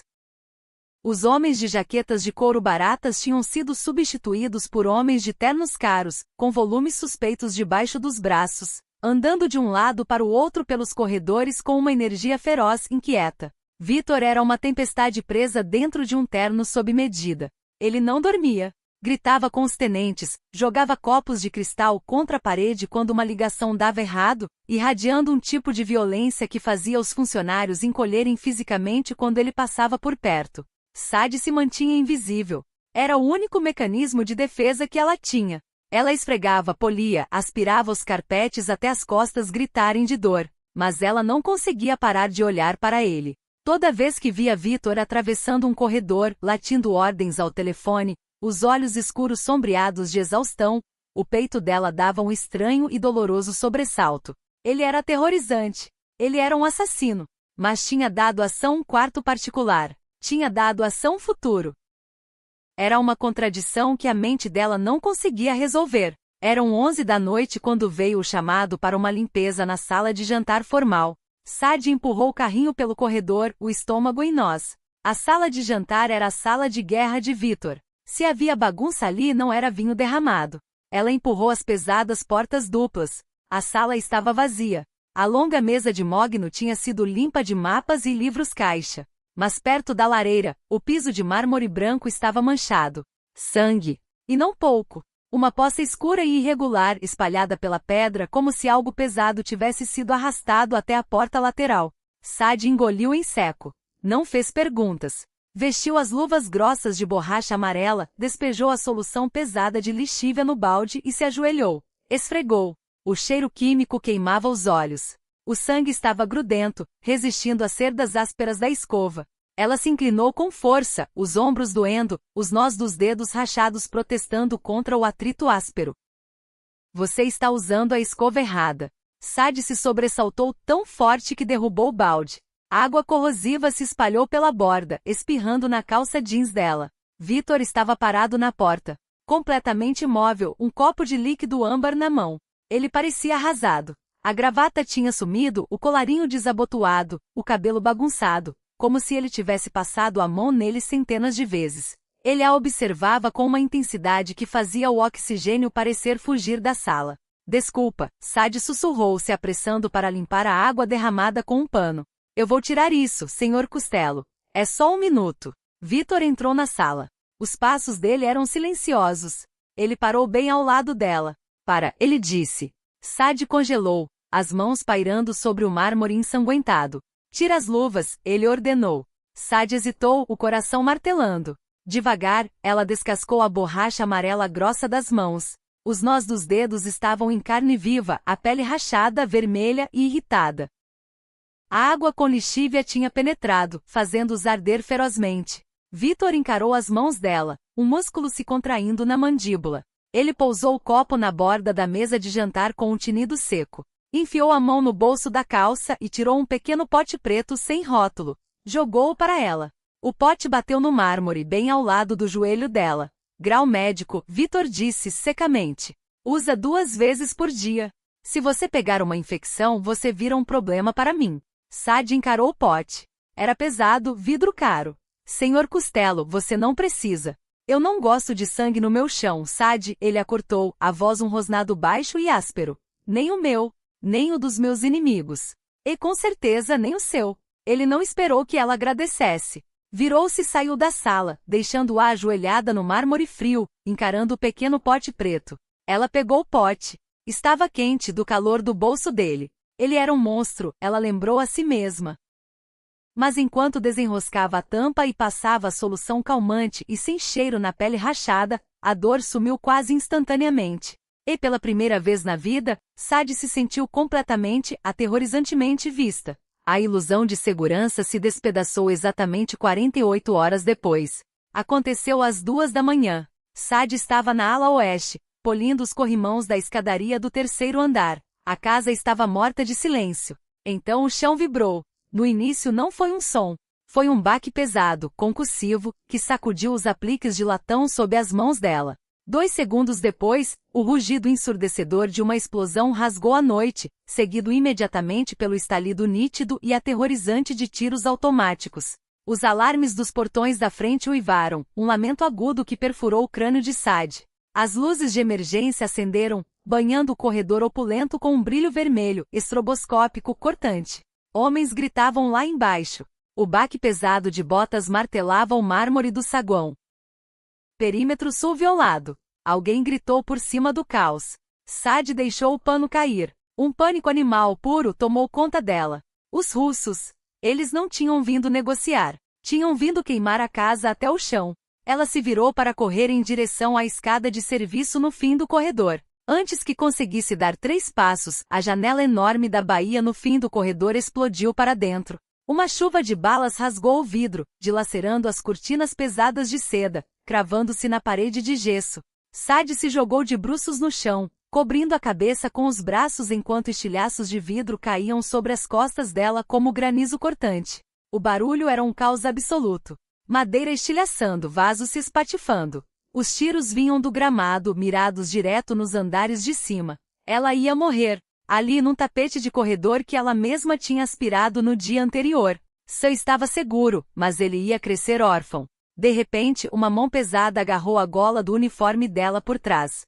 Os homens de jaquetas de couro baratas tinham sido substituídos por homens de ternos caros, com volumes suspeitos debaixo dos braços, andando de um lado para o outro pelos corredores com uma energia feroz e inquieta. Vitor era uma tempestade presa dentro de um terno sob medida. Ele não dormia. Gritava com os tenentes, jogava copos de cristal contra a parede quando uma ligação dava errado, irradiando um tipo de violência que fazia os funcionários encolherem fisicamente quando ele passava por perto. Sadie se mantinha invisível. Era o único mecanismo de defesa que ela tinha. Ela esfregava, polia, aspirava os carpetes até as costas gritarem de dor, mas ela não conseguia parar de olhar para ele. Toda vez que via Vitor atravessando um corredor, latindo ordens ao telefone, os olhos escuros sombreados de exaustão, o peito dela dava um estranho e doloroso sobressalto. Ele era aterrorizante. Ele era um assassino. Mas tinha dado a Sam um quarto particular. Tinha dado a Sam um futuro. Era uma contradição que a mente dela não conseguia resolver. Eram 11 da noite quando veio o chamado para uma limpeza na sala de jantar formal. Sadie empurrou o carrinho pelo corredor, o estômago em nós. A sala de jantar era a sala de guerra de Vitor. Se havia bagunça ali, não era vinho derramado. Ela empurrou as pesadas portas duplas. A sala estava vazia. A longa mesa de mogno tinha sido limpa de mapas e livros caixa. Mas perto da lareira, o piso de mármore branco estava manchado. Sangue. E não pouco. Uma poça escura e irregular espalhada pela pedra como se algo pesado tivesse sido arrastado até a porta lateral. Sadie engoliu em seco. Não fez perguntas. Vestiu as luvas grossas de borracha amarela, despejou a solução pesada de lixívia no balde e se ajoelhou. Esfregou. O cheiro químico queimava os olhos. O sangue estava grudento, resistindo às cerdas ásperas da escova. Ela se inclinou com força, os ombros doendo, os nós dos dedos rachados protestando contra o atrito áspero. Você está usando a escova errada. Sadie se sobressaltou tão forte que derrubou o balde. Água corrosiva se espalhou pela borda, espirrando na calça jeans dela. Victor estava parado na porta, completamente imóvel, um copo de líquido âmbar na mão. Ele parecia arrasado. A gravata tinha sumido, o colarinho desabotoado, o cabelo bagunçado, como se ele tivesse passado a mão nele centenas de vezes. Ele a observava com uma intensidade que fazia o oxigênio parecer fugir da sala. Desculpa, Sadie sussurrou, se apressando para limpar a água derramada com um pano. Eu vou tirar isso, Sr. Costello. É só um minuto. Victor entrou na sala. Os passos dele eram silenciosos. Ele parou bem ao lado dela. Para, ele disse. Sadie congelou, as mãos pairando sobre o mármore ensanguentado. Tira as luvas, ele ordenou. Sadie hesitou, o coração martelando. Devagar, ela descascou a borracha amarela grossa das mãos. Os nós dos dedos estavam em carne viva, a pele rachada, vermelha e irritada. A água com lixívia tinha penetrado, fazendo-os arder ferozmente. Victor encarou as mãos dela, um músculo se contraindo na mandíbula. Ele pousou o copo na borda da mesa de jantar com um tinido seco. Enfiou a mão no bolso da calça e tirou um pequeno pote preto sem rótulo. Jogou-o para ela. O pote bateu no mármore bem ao lado do joelho dela. Grau médico, Victor disse secamente. Usa 2 vezes por dia. Se você pegar uma infecção, você vira um problema para mim. Sadie encarou o pote. Era pesado, vidro caro. Senhor Costello, você não precisa. Eu não gosto de sangue no meu chão, Sadie, ele a cortou, a voz um rosnado baixo e áspero. Nem o meu, nem o dos meus inimigos. E com certeza nem o seu. Ele não esperou que ela agradecesse. Virou-se e saiu da sala, deixando-a ajoelhada no mármore frio, encarando o pequeno pote preto. Ela pegou o pote. Estava quente do calor do bolso dele. Ele era um monstro, ela lembrou a si mesma. Mas enquanto desenroscava a tampa e passava a solução calmante e sem cheiro na pele rachada, a dor sumiu quase instantaneamente. E pela primeira vez na vida, Sadie se sentiu completamente, aterrorizantemente vista. A ilusão de segurança se despedaçou exatamente 48 horas depois. Aconteceu às 2 da manhã. Sadie estava na ala oeste, polindo os corrimãos da escadaria do 3º andar. A casa estava morta de silêncio. Então o chão vibrou. No início não foi um som. Foi um baque pesado, concussivo, que sacudiu os apliques de latão sob as mãos dela. 2 segundos depois, o rugido ensurdecedor de uma explosão rasgou a noite, seguido imediatamente pelo estalido nítido e aterrorizante de tiros automáticos. Os alarmes dos portões da frente uivaram, um lamento agudo que perfurou o crânio de Sadie. As luzes de emergência acenderam, banhando o corredor opulento com um brilho vermelho, estroboscópico cortante. Homens gritavam lá embaixo. O baque pesado de botas martelava o mármore do saguão. Perímetro sul violado. Alguém gritou por cima do caos. Sadie deixou o pano cair. Um pânico animal puro tomou conta dela. Os russos. Eles não tinham vindo negociar. Tinham vindo queimar a casa até o chão. Ela se virou para correr em direção à escada de serviço no fim do corredor. Antes que conseguisse dar 3 passos, a janela enorme da baía no fim do corredor explodiu para dentro. Uma chuva de balas rasgou o vidro, dilacerando as cortinas pesadas de seda, cravando-se na parede de gesso. Sadie se jogou de bruços no chão, cobrindo a cabeça com os braços enquanto estilhaços de vidro caíam sobre as costas dela como granizo cortante. O barulho era um caos absoluto. Madeira estilhaçando, vasos se espatifando. Os tiros vinham do gramado, mirados direto nos andares de cima. Ela ia morrer, ali num tapete de corredor que ela mesma tinha aspirado no dia anterior. Sam estava seguro, mas ele ia crescer órfão. De repente, uma mão pesada agarrou a gola do uniforme dela por trás.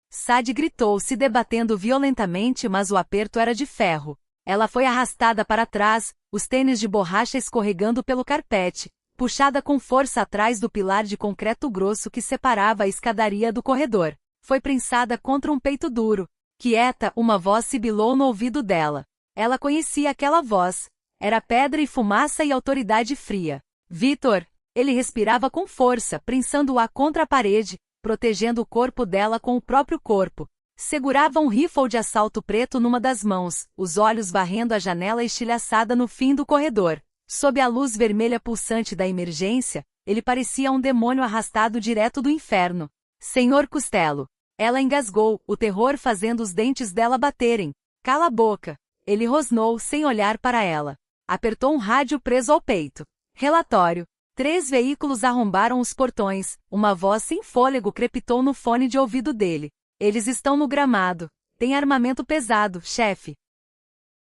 Sadie gritou, se debatendo violentamente, mas o aperto era de ferro. Ela foi arrastada para trás, os tênis de borracha escorregando pelo carpete, puxada com força atrás do pilar de concreto grosso que separava a escadaria do corredor. Foi prensada contra um peito duro. Quieta, uma voz sibilou no ouvido dela. Ela conhecia aquela voz. Era pedra e fumaça e autoridade fria. Victor! Ele respirava com força, prensando-a contra a parede, protegendo o corpo dela com o próprio corpo. Segurava um rifle de assalto preto numa das mãos, os olhos varrendo a janela estilhaçada no fim do corredor. Sob a luz vermelha pulsante da emergência, ele parecia um demônio arrastado direto do inferno. Senhor Costello. Ela engasgou, o terror fazendo os dentes dela baterem. Cala a boca. Ele rosnou sem olhar para ela. Apertou um rádio preso ao peito. Relatório. 3 veículos arrombaram os portões. Uma voz sem fôlego crepitou no fone de ouvido dele. Eles estão no gramado. Tem armamento pesado, chefe.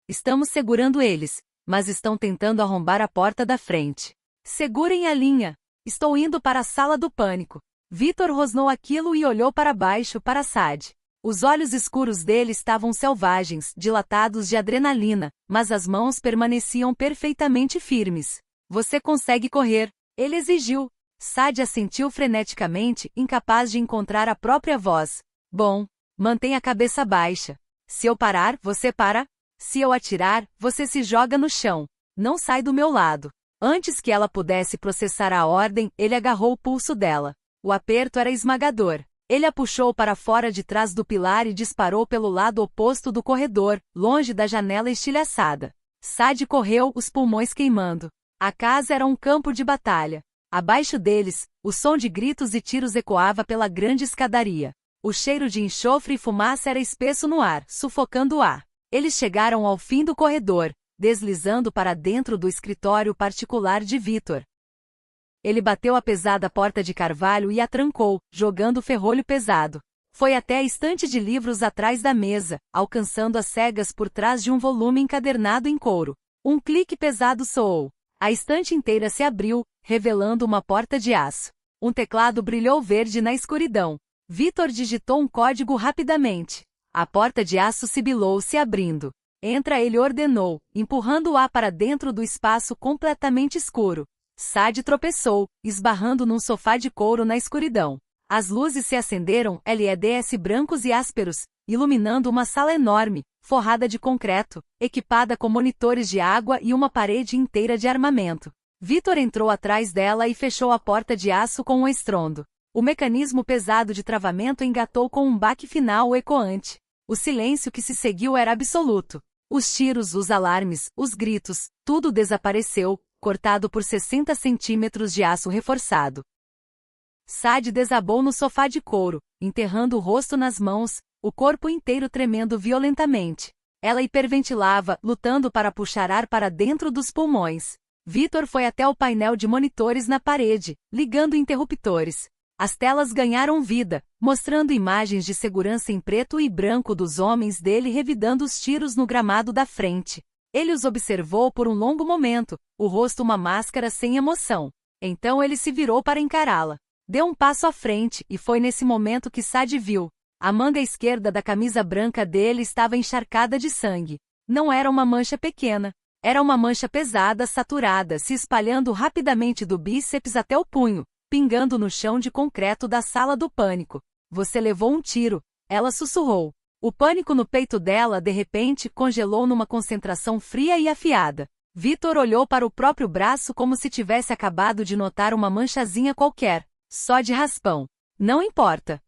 Estamos segurando eles, mas estão tentando arrombar a porta da frente. Segurem a linha. Estou indo para a sala do pânico. Vitor rosnou aquilo e olhou para baixo para Sad. Os olhos escuros dele estavam selvagens, dilatados de adrenalina, mas as mãos permaneciam perfeitamente firmes. Você consegue correr, ele exigiu. Sad assentiu freneticamente, incapaz de encontrar a própria voz. Bom, mantenha a cabeça baixa. Se eu parar, você para. Se eu atirar, você se joga no chão. Não sai do meu lado. Antes que ela pudesse processar a ordem, ele agarrou o pulso dela. O aperto era esmagador. Ele a puxou para fora de trás do pilar e disparou pelo lado oposto do corredor, longe da janela estilhaçada. Sad correu, os pulmões queimando. A casa era um campo de batalha. Abaixo deles, o som de gritos e tiros ecoava pela grande escadaria. O cheiro de enxofre e fumaça era espesso no ar, sufocando o ar. Eles chegaram ao fim do corredor, deslizando para dentro do escritório particular de Vitor. Ele bateu a pesada porta de carvalho e a trancou, jogando o ferrolho pesado. Foi até a estante de livros atrás da mesa, alcançando as cegas por trás de um volume encadernado em couro. Um clique pesado soou. A estante inteira se abriu, revelando uma porta de aço. Um teclado brilhou verde na escuridão. Vitor digitou um código rapidamente. A porta de aço sibilou se abrindo. Entra, ele ordenou, empurrando-a para dentro do espaço completamente escuro. Sad tropeçou, esbarrando num sofá de couro na escuridão. As luzes se acenderam, LEDs brancos e ásperos, iluminando uma sala enorme, forrada de concreto, equipada com monitores de água e uma parede inteira de armamento. Vitor entrou atrás dela e fechou a porta de aço com um estrondo. O mecanismo pesado de travamento engatou com um baque final ecoante. O silêncio que se seguiu era absoluto. Os tiros, os alarmes, os gritos, tudo desapareceu, cortado por 60 centímetros de aço reforçado. Sad desabou no sofá de couro, enterrando o rosto nas mãos, o corpo inteiro tremendo violentamente. Ela hiperventilava, lutando para puxar ar para dentro dos pulmões. Vitor foi até o painel de monitores na parede, ligando interruptores. As telas ganharam vida, mostrando imagens de segurança em preto e branco dos homens dele revidando os tiros no gramado da frente. Ele os observou por um longo momento, o rosto uma máscara sem emoção. Então ele se virou para encará-la. Deu um passo à frente, e foi nesse momento que Sad viu. A manga esquerda da camisa branca dele estava encharcada de sangue. Não era uma mancha pequena. Era uma mancha pesada, saturada, se espalhando rapidamente do bíceps até o punho, pingando no chão de concreto da sala do pânico. Você levou um tiro, ela sussurrou. O pânico no peito dela de repente congelou numa concentração fria e afiada. Vitor olhou para o próprio braço como se tivesse acabado de notar uma manchazinha qualquer, só de raspão. Não importa.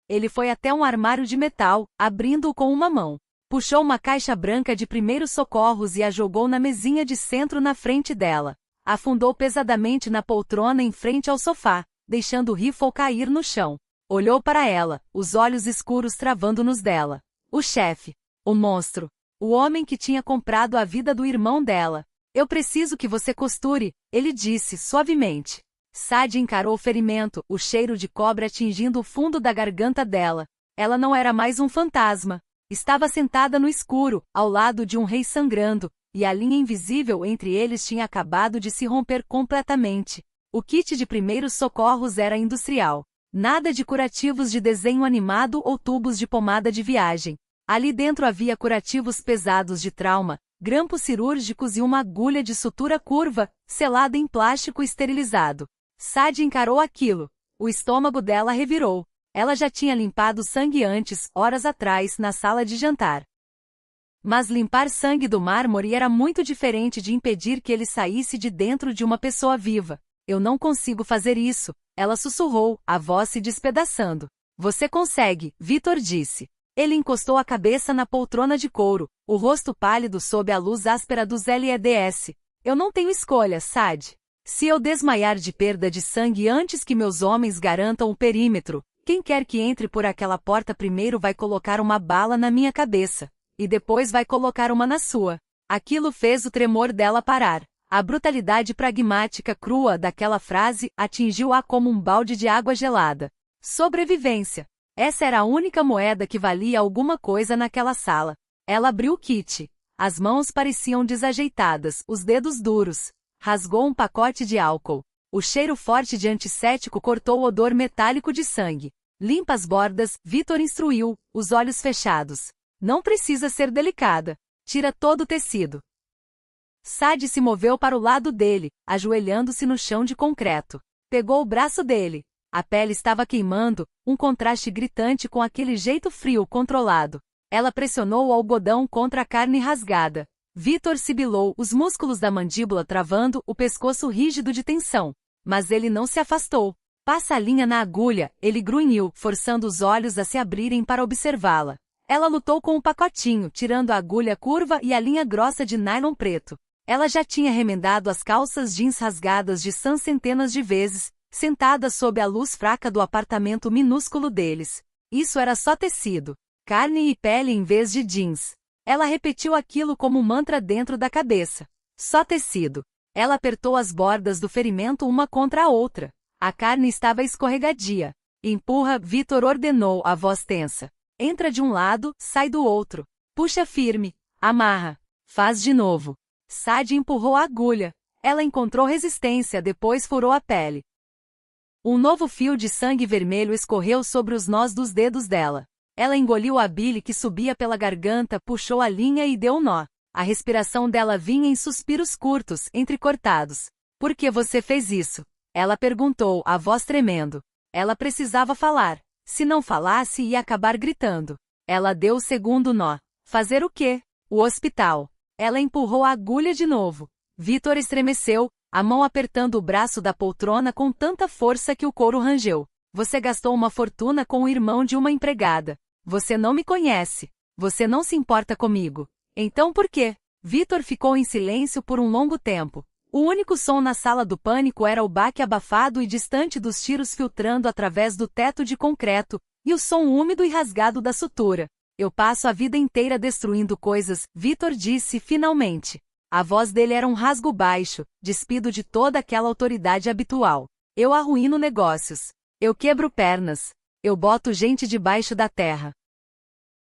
Ele foi até um armário de metal, abrindo-o com uma mão. Puxou uma caixa branca de primeiros socorros e a jogou na mesinha de centro na frente dela. Afundou pesadamente na poltrona em frente ao sofá, deixando o rifle cair no chão. Olhou para ela, os olhos escuros travando nos dela. O chefe. O monstro. O homem que tinha comprado a vida do irmão dela. Eu preciso que você costure, ele disse suavemente. Sad encarou o ferimento, o cheiro de cobre atingindo o fundo da garganta dela. Ela não era mais um fantasma. Estava sentada no escuro, ao lado de um rei sangrando, e a linha invisível entre eles tinha acabado de se romper completamente. O kit de primeiros socorros era industrial. Nada de curativos de desenho animado ou tubos de pomada de viagem. Ali dentro havia curativos pesados de trauma, grampos cirúrgicos e uma agulha de sutura curva, selada em plástico esterilizado. Sad encarou aquilo. O estômago dela revirou. Ela já tinha limpado sangue antes, horas atrás, na sala de jantar. Mas limpar sangue do mármore era muito diferente de impedir que ele saísse de dentro de uma pessoa viva. Eu não consigo fazer isso, ela sussurrou, a voz se despedaçando. Você consegue, Vitor disse. Ele encostou a cabeça na poltrona de couro, o rosto pálido sob a luz áspera dos LEDs. Eu não tenho escolha, Sad. Se eu desmaiar de perda de sangue antes que meus homens garantam o perímetro, quem quer que entre por aquela porta primeiro vai colocar uma bala na minha cabeça, e depois vai colocar uma na sua. Aquilo fez o tremor dela parar. A brutalidade pragmática crua daquela frase atingiu-a como um balde de água gelada. Sobrevivência. Essa era a única moeda que valia alguma coisa naquela sala. Ela abriu o kit. As mãos pareciam desajeitadas, os dedos duros. Rasgou um pacote de álcool. O cheiro forte de antisséptico cortou o odor metálico de sangue. Limpa as bordas, Vitor instruiu, os olhos fechados. Não precisa ser delicada. Tira todo o tecido. Sadie se moveu para o lado dele, ajoelhando-se no chão de concreto. Pegou o braço dele. A pele estava queimando, um contraste gritante com aquele jeito frio controlado. Ela pressionou o algodão contra a carne rasgada. Vitor sibilou, os músculos da mandíbula travando, o pescoço rígido de tensão. Mas ele não se afastou. Passa a linha na agulha, ele grunhiu, forçando os olhos a se abrirem para observá-la. Ela lutou com o pacotinho, tirando a agulha curva e a linha grossa de nylon preto. Ela já tinha remendado as calças jeans rasgadas de Sam centenas de vezes, sentada sob a luz fraca do apartamento minúsculo deles. Isso era só tecido. Carne e pele em vez de jeans. Ela repetiu aquilo como um mantra dentro da cabeça. Só tecido. Ela apertou as bordas do ferimento uma contra a outra. A carne estava escorregadia. Empurra, Vitor ordenou, a voz tensa. Entra de um lado, sai do outro. Puxa firme. Amarra. Faz de novo. Sadie empurrou a agulha. Ela encontrou resistência, depois furou a pele. Um novo fio de sangue vermelho escorreu sobre os nós dos dedos dela. Ela engoliu a bile que subia pela garganta, puxou a linha e deu um nó. A respiração dela vinha em suspiros curtos, entrecortados. Por que você fez isso? Ela perguntou, a voz tremendo. Ela precisava falar. Se não falasse, ia acabar gritando. Ela deu o segundo nó. Fazer o quê? O hospital. Ela empurrou a agulha de novo. Vitor estremeceu, a mão apertando o braço da poltrona com tanta força que o couro rangeu. Você gastou uma fortuna com o irmão de uma empregada. Você não me conhece. Você não se importa comigo. Então por quê? Vitor ficou em silêncio por um longo tempo. O único som na sala do pânico era o baque abafado e distante dos tiros filtrando através do teto de concreto, e o som úmido e rasgado da sutura. Eu passo a vida inteira destruindo coisas, Vitor disse finalmente. A voz dele era um rasgo baixo, despido de toda aquela autoridade habitual. Eu arruíno negócios. Eu quebro pernas. Eu boto gente debaixo da terra.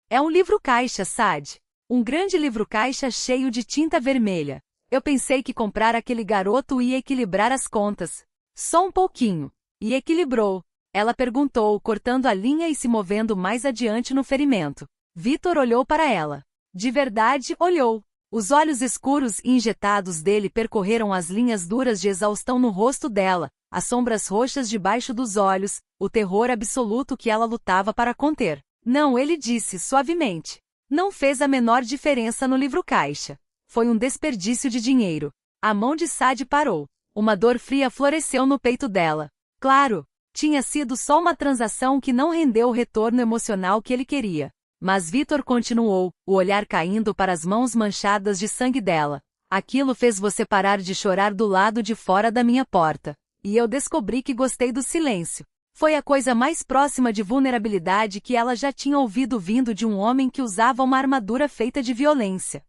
É um livro-caixa, Sadie. Um grande livro-caixa cheio de tinta vermelha. Eu pensei que comprar aquele garoto ia equilibrar as contas. Só um pouquinho. E equilibrou. Ela perguntou, cortando a linha e se movendo mais adiante no ferimento. Vitor olhou para ela. De verdade, olhou. Os olhos escuros e injetados dele percorreram as linhas duras de exaustão no rosto dela, as sombras roxas debaixo dos olhos, o terror absoluto que ela lutava para conter. Não, ele disse suavemente. Não fez a menor diferença no livro-caixa. Foi um desperdício de dinheiro. A mão de Sadie parou. Uma dor fria floresceu no peito dela. Claro, tinha sido só uma transação que não rendeu o retorno emocional que ele queria. Mas Vitor continuou, o olhar caindo para as mãos manchadas de sangue dela. Aquilo fez você parar de chorar do lado de fora da minha porta. E eu descobri que gostei do silêncio. Foi a coisa mais próxima de vulnerabilidade que ela já tinha ouvido vindo de um homem que usava uma armadura feita de violência.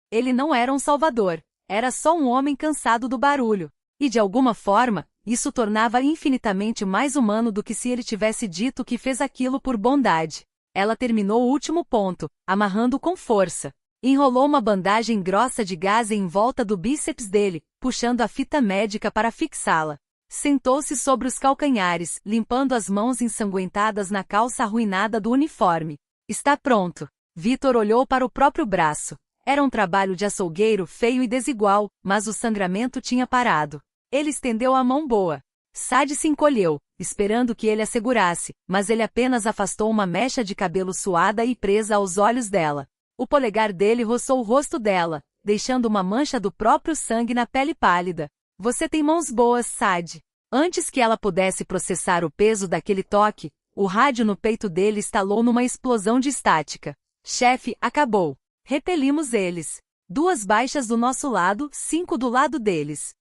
Ele não era um salvador. Era só um homem cansado do barulho. E de alguma forma, isso tornava infinitamente mais humano do que se ele tivesse dito que fez aquilo por bondade. Ela terminou o último ponto, amarrando com força. Enrolou uma bandagem grossa de gaze em volta do bíceps dele, puxando a fita médica para fixá-la. Sentou-se sobre os calcanhares, limpando as mãos ensanguentadas na calça arruinada do uniforme. Está pronto. Vitor olhou para o próprio braço. Era um trabalho de açougueiro feio e desigual, mas o sangramento tinha parado. Ele estendeu a mão boa. Sadie se encolheu, esperando que ele a segurasse, mas ele apenas afastou uma mecha de cabelo suada e presa aos olhos dela. O polegar dele roçou o rosto dela, deixando uma mancha do próprio sangue na pele pálida. Você tem mãos boas, Sadie. Antes que ela pudesse processar o peso daquele toque, o rádio no peito dele estalou numa explosão de estática. Chefe, acabou. Repelimos eles. 2 baixas do nosso lado, 5 do lado deles.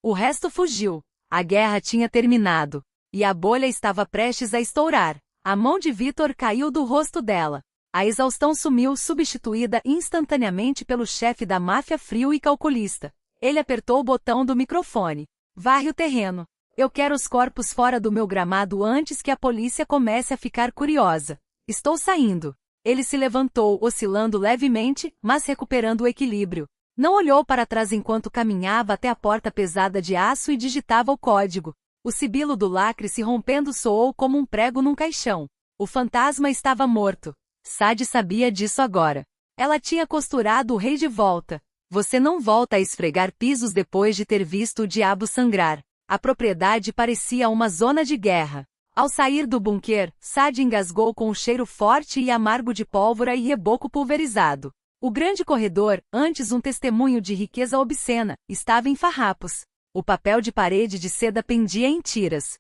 O resto fugiu. A guerra tinha terminado. E a bolha estava prestes a estourar. A mão de Vitor caiu do rosto dela. A exaustão sumiu, substituída instantaneamente pelo chefe da máfia frio e calculista. Ele apertou o botão do microfone. Varre o terreno. Eu quero os corpos fora do meu gramado antes que a polícia comece a ficar curiosa. Estou saindo. Ele se levantou, oscilando levemente, mas recuperando o equilíbrio. Não olhou para trás enquanto caminhava até a porta pesada de aço e digitava o código. O sibilo do lacre se rompendo soou como um prego num caixão. O fantasma estava morto. Sadie sabia disso agora. Ela tinha costurado o rei de volta. Você não volta a esfregar pisos depois de ter visto o diabo sangrar. A propriedade parecia uma zona de guerra. Ao sair do bunker, Sadie engasgou com um cheiro forte e amargo de pólvora e reboco pulverizado. O grande corredor, antes um testemunho de riqueza obscena, estava em farrapos. O papel de parede de seda pendia em tiras.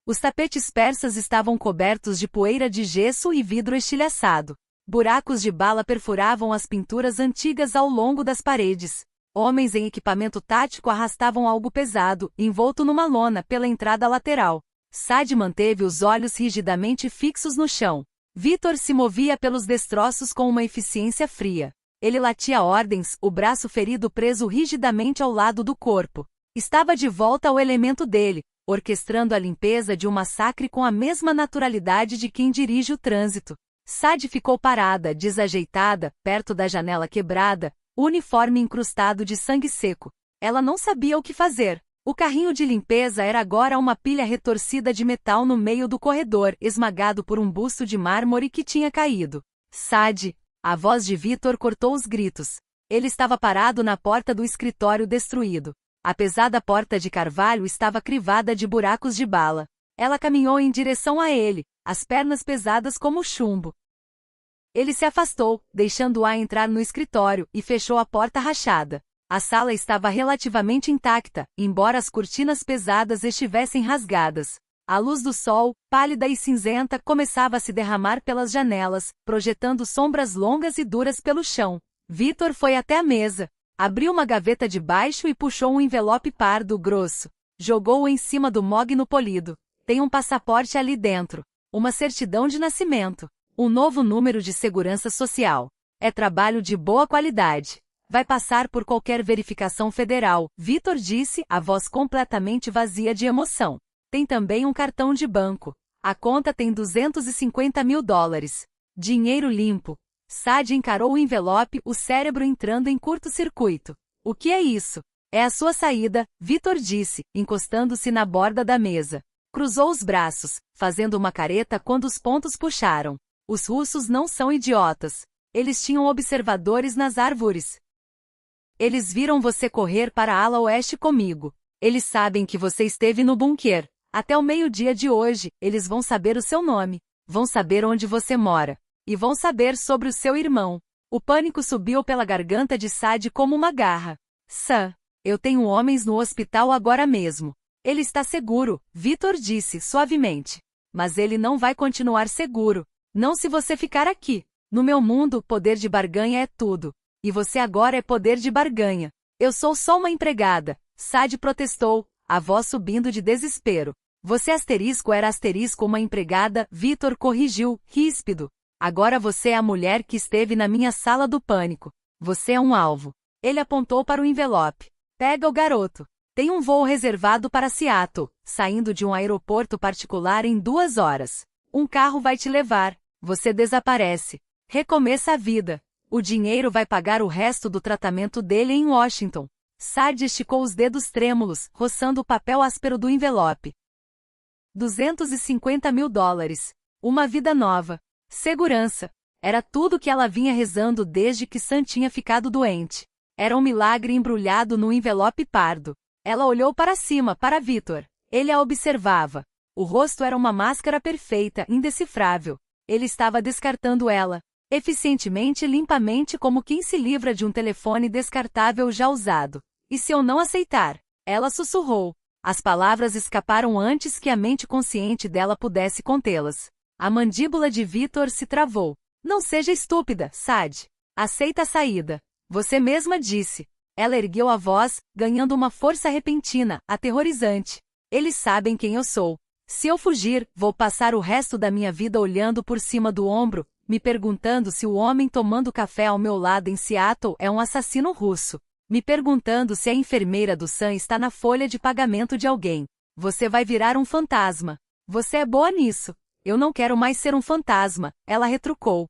Os tapetes persas estavam cobertos de poeira de gesso e vidro estilhaçado. Buracos de bala perfuravam as pinturas antigas ao longo das paredes. Homens em equipamento tático arrastavam algo pesado, envolto numa lona, pela entrada lateral. Sadie manteve os olhos rigidamente fixos no chão. Victor se movia pelos destroços com uma eficiência fria. Ele latia ordens, o braço ferido preso rigidamente ao lado do corpo. Estava de volta ao elemento dele, orquestrando a limpeza de um massacre com a mesma naturalidade de quem dirige o trânsito. Sadie ficou parada, desajeitada, perto da janela quebrada, o uniforme incrustado de sangue seco. Ela não sabia o que fazer. O carrinho de limpeza era agora uma pilha retorcida de metal no meio do corredor, esmagado por um busto de mármore que tinha caído. Sadie! A voz de Victor cortou os gritos. Ele estava parado na porta do escritório destruído. A pesada porta de carvalho estava crivada de buracos de bala. Ela caminhou em direção a ele, as pernas pesadas como chumbo. Ele se afastou, deixando-a entrar no escritório, e fechou a porta rachada. A sala estava relativamente intacta, embora as cortinas pesadas estivessem rasgadas. A luz do sol, pálida e cinzenta, começava a se derramar pelas janelas, projetando sombras longas e duras pelo chão. Victor foi até a mesa. Abriu uma gaveta de baixo e puxou um envelope pardo grosso. Jogou-o em cima do mogno polido. Tem um passaporte ali dentro. Uma certidão de nascimento. Um novo número de segurança social. É trabalho de boa qualidade. Vai passar por qualquer verificação federal, Victor disse, a voz completamente vazia de emoção. Tem também um cartão de banco. A conta tem $250 mil. Dinheiro limpo. Sadie encarou o envelope, o cérebro entrando em curto-circuito. O que é isso? É a sua saída, Victor disse, encostando-se na borda da mesa. Cruzou os braços, fazendo uma careta quando os pontos puxaram. Os russos não são idiotas. Eles tinham observadores nas árvores. Eles viram você correr para a ala oeste comigo. Eles sabem que você esteve no bunker. Até o meio-dia de hoje, eles vão saber o seu nome. Vão saber onde você mora. E vão saber sobre o seu irmão. O pânico subiu pela garganta de Sadie como uma garra. Sam, eu tenho homens no hospital agora mesmo. Ele está seguro, Victor disse suavemente. Mas ele não vai continuar seguro. Não se você ficar aqui. No meu mundo, poder de barganha é tudo. E você agora é poder de barganha. Eu sou só uma empregada. Sadie protestou, a voz subindo de desespero. Você era uma empregada, Victor corrigiu, ríspido. Agora você é a mulher que esteve na minha sala do pânico. Você é um alvo. Ele apontou para o envelope. Pega o garoto. Tem um voo reservado para Seattle, saindo de um aeroporto particular em 2 horas. Um carro vai te levar. Você desaparece. Recomeça a vida. O dinheiro vai pagar o resto do tratamento dele em Washington. Sadie esticou os dedos trêmulos, roçando o papel áspero do envelope. $250 mil. Uma vida nova. Segurança. Era tudo que ela vinha rezando desde que Sam tinha ficado doente. Era um milagre embrulhado no envelope pardo. Ela olhou para cima, para Victor. Ele a observava. O rosto era uma máscara perfeita, indecifrável. Ele estava descartando ela. Eficientemente e limpamente, como quem se livra de um telefone descartável já usado. E se eu não aceitar? Ela sussurrou. As palavras escaparam antes que a mente consciente dela pudesse contê-las. A mandíbula de Victor se travou. Não seja estúpida, Sadie. Aceita a saída. Você mesma disse. Ela ergueu a voz, ganhando uma força repentina, aterrorizante. Eles sabem quem eu sou. Se eu fugir, vou passar o resto da minha vida olhando por cima do ombro, me perguntando se o homem tomando café ao meu lado em Seattle é um assassino russo, me perguntando se a enfermeira do Sam está na folha de pagamento de alguém. Você vai virar um fantasma. Você é boa nisso. Eu não quero mais ser um fantasma, ela retrucou.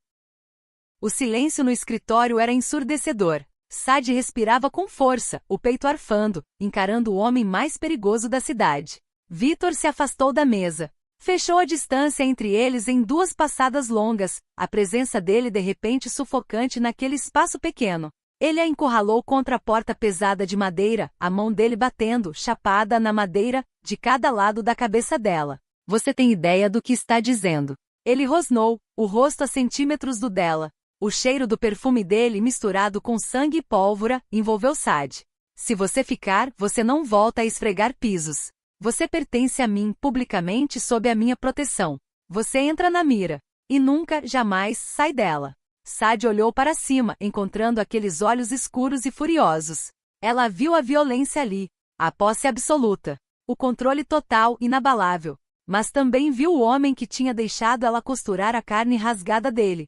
O silêncio no escritório era ensurdecedor. Sadie respirava com força, o peito arfando, encarando o homem mais perigoso da cidade. Victor se afastou da mesa. Fechou a distância entre eles em 2 passadas longas, a presença dele de repente sufocante naquele espaço pequeno. Ele a encurralou contra a porta pesada de madeira, a mão dele batendo, chapada na madeira, de cada lado da cabeça dela. Você tem ideia do que está dizendo? Ele rosnou, o rosto a centímetros do dela. O cheiro do perfume dele misturado com sangue e pólvora envolveu Sadie. Se você ficar, você não volta a esfregar pisos. Você pertence a mim publicamente sob a minha proteção. Você entra na mira. E nunca, jamais, sai dela. Sadie olhou para cima, encontrando aqueles olhos escuros e furiosos. Ela viu a violência ali, a posse absoluta, o controle total, inabalável. Mas também viu o homem que tinha deixado ela costurar a carne rasgada dele.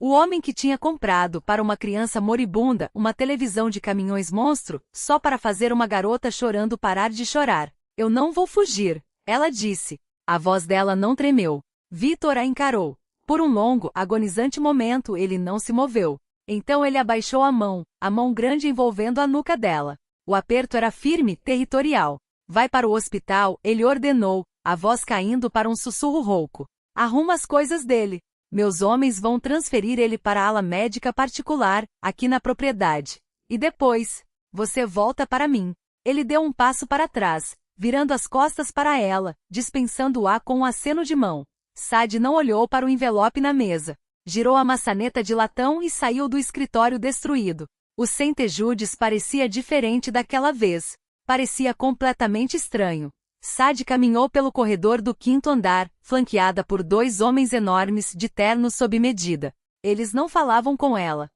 O homem que tinha comprado para uma criança moribunda uma televisão de caminhões monstro, só para fazer uma garota chorando parar de chorar. Eu não vou fugir, ela disse. A voz dela não tremeu. Victor a encarou. Por um longo, agonizante momento ele não se moveu. Então ele abaixou a mão grande envolvendo a nuca dela. O aperto era firme, territorial. Vai para o hospital, ele ordenou, a voz caindo para um sussurro rouco. Arruma as coisas dele. Meus homens vão transferir ele para a ala médica particular, aqui na propriedade. E depois, você volta para mim. Ele deu um passo para trás, virando as costas para ela, dispensando-a com um aceno de mão. Sadie não olhou para o envelope na mesa. Girou a maçaneta de latão e saiu do escritório destruído. O St. Jude's parecia diferente daquela vez. Parecia completamente estranho. Sadie caminhou pelo corredor do 5º andar, flanqueada por 2 homens enormes de ternos sob medida. Eles não falavam com ela.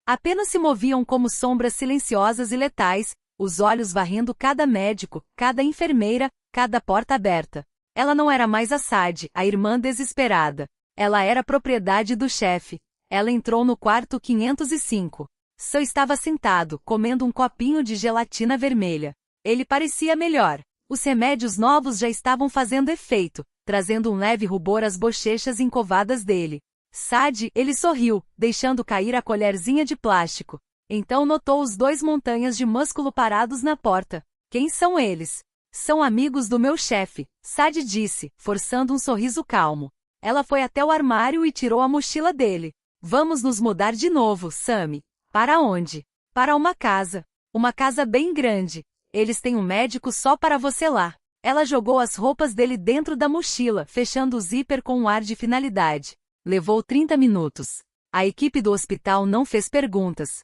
Apenas se moviam como sombras silenciosas e letais, os olhos varrendo cada médico, cada enfermeira, cada porta aberta. Ela não era mais a Sadie, a irmã desesperada. Ela era propriedade do chefe. Ela entrou no quarto 505. Sam estava sentado, comendo um copinho de gelatina vermelha. Ele parecia melhor. Os remédios novos já estavam fazendo efeito, trazendo um leve rubor às bochechas encovadas dele. Sadie, ele sorriu, deixando cair a colherzinha de plástico. Então notou os 2 montanhas de músculo parados na porta. Quem são eles? São amigos do meu chefe, Sadie disse, forçando um sorriso calmo. Ela foi até o armário e tirou a mochila dele. Vamos nos mudar de novo, Sammy. Para onde? Para uma casa. Uma casa bem grande. Eles têm um médico só para você lá. Ela jogou as roupas dele dentro da mochila, fechando o zíper com um ar de finalidade. Levou 30 minutos. A equipe do hospital não fez perguntas.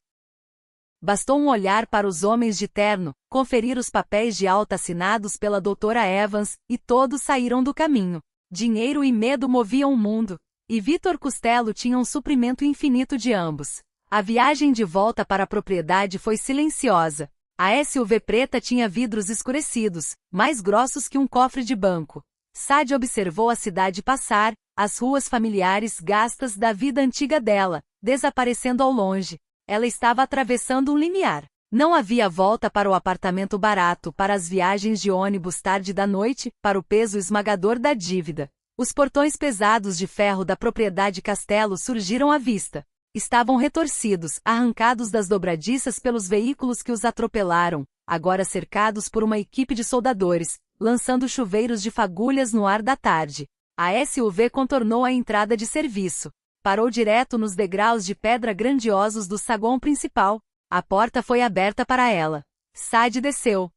Bastou um olhar para os homens de terno, conferir os papéis de alta assinados pela doutora Evans, e todos saíram do caminho. Dinheiro e medo moviam o mundo. E Victor Costello tinha um suprimento infinito de ambos. A viagem de volta para a propriedade foi silenciosa. A SUV preta tinha vidros escurecidos, mais grossos que um cofre de banco. Sadie observou a cidade passar, as ruas familiares gastas da vida antiga dela, desaparecendo ao longe. Ela estava atravessando um limiar. Não havia volta para o apartamento barato, para as viagens de ônibus tarde da noite, para o peso esmagador da dívida. Os portões pesados de ferro da propriedade Castelo surgiram à vista. Estavam retorcidos, arrancados das dobradiças pelos veículos que os atropelaram, agora cercados por uma equipe de soldadores, lançando chuveiros de fagulhas no ar da tarde. A SUV contornou a entrada de serviço. Parou direto nos degraus de pedra grandiosos do saguão principal. A porta foi aberta para ela. Sadie desceu.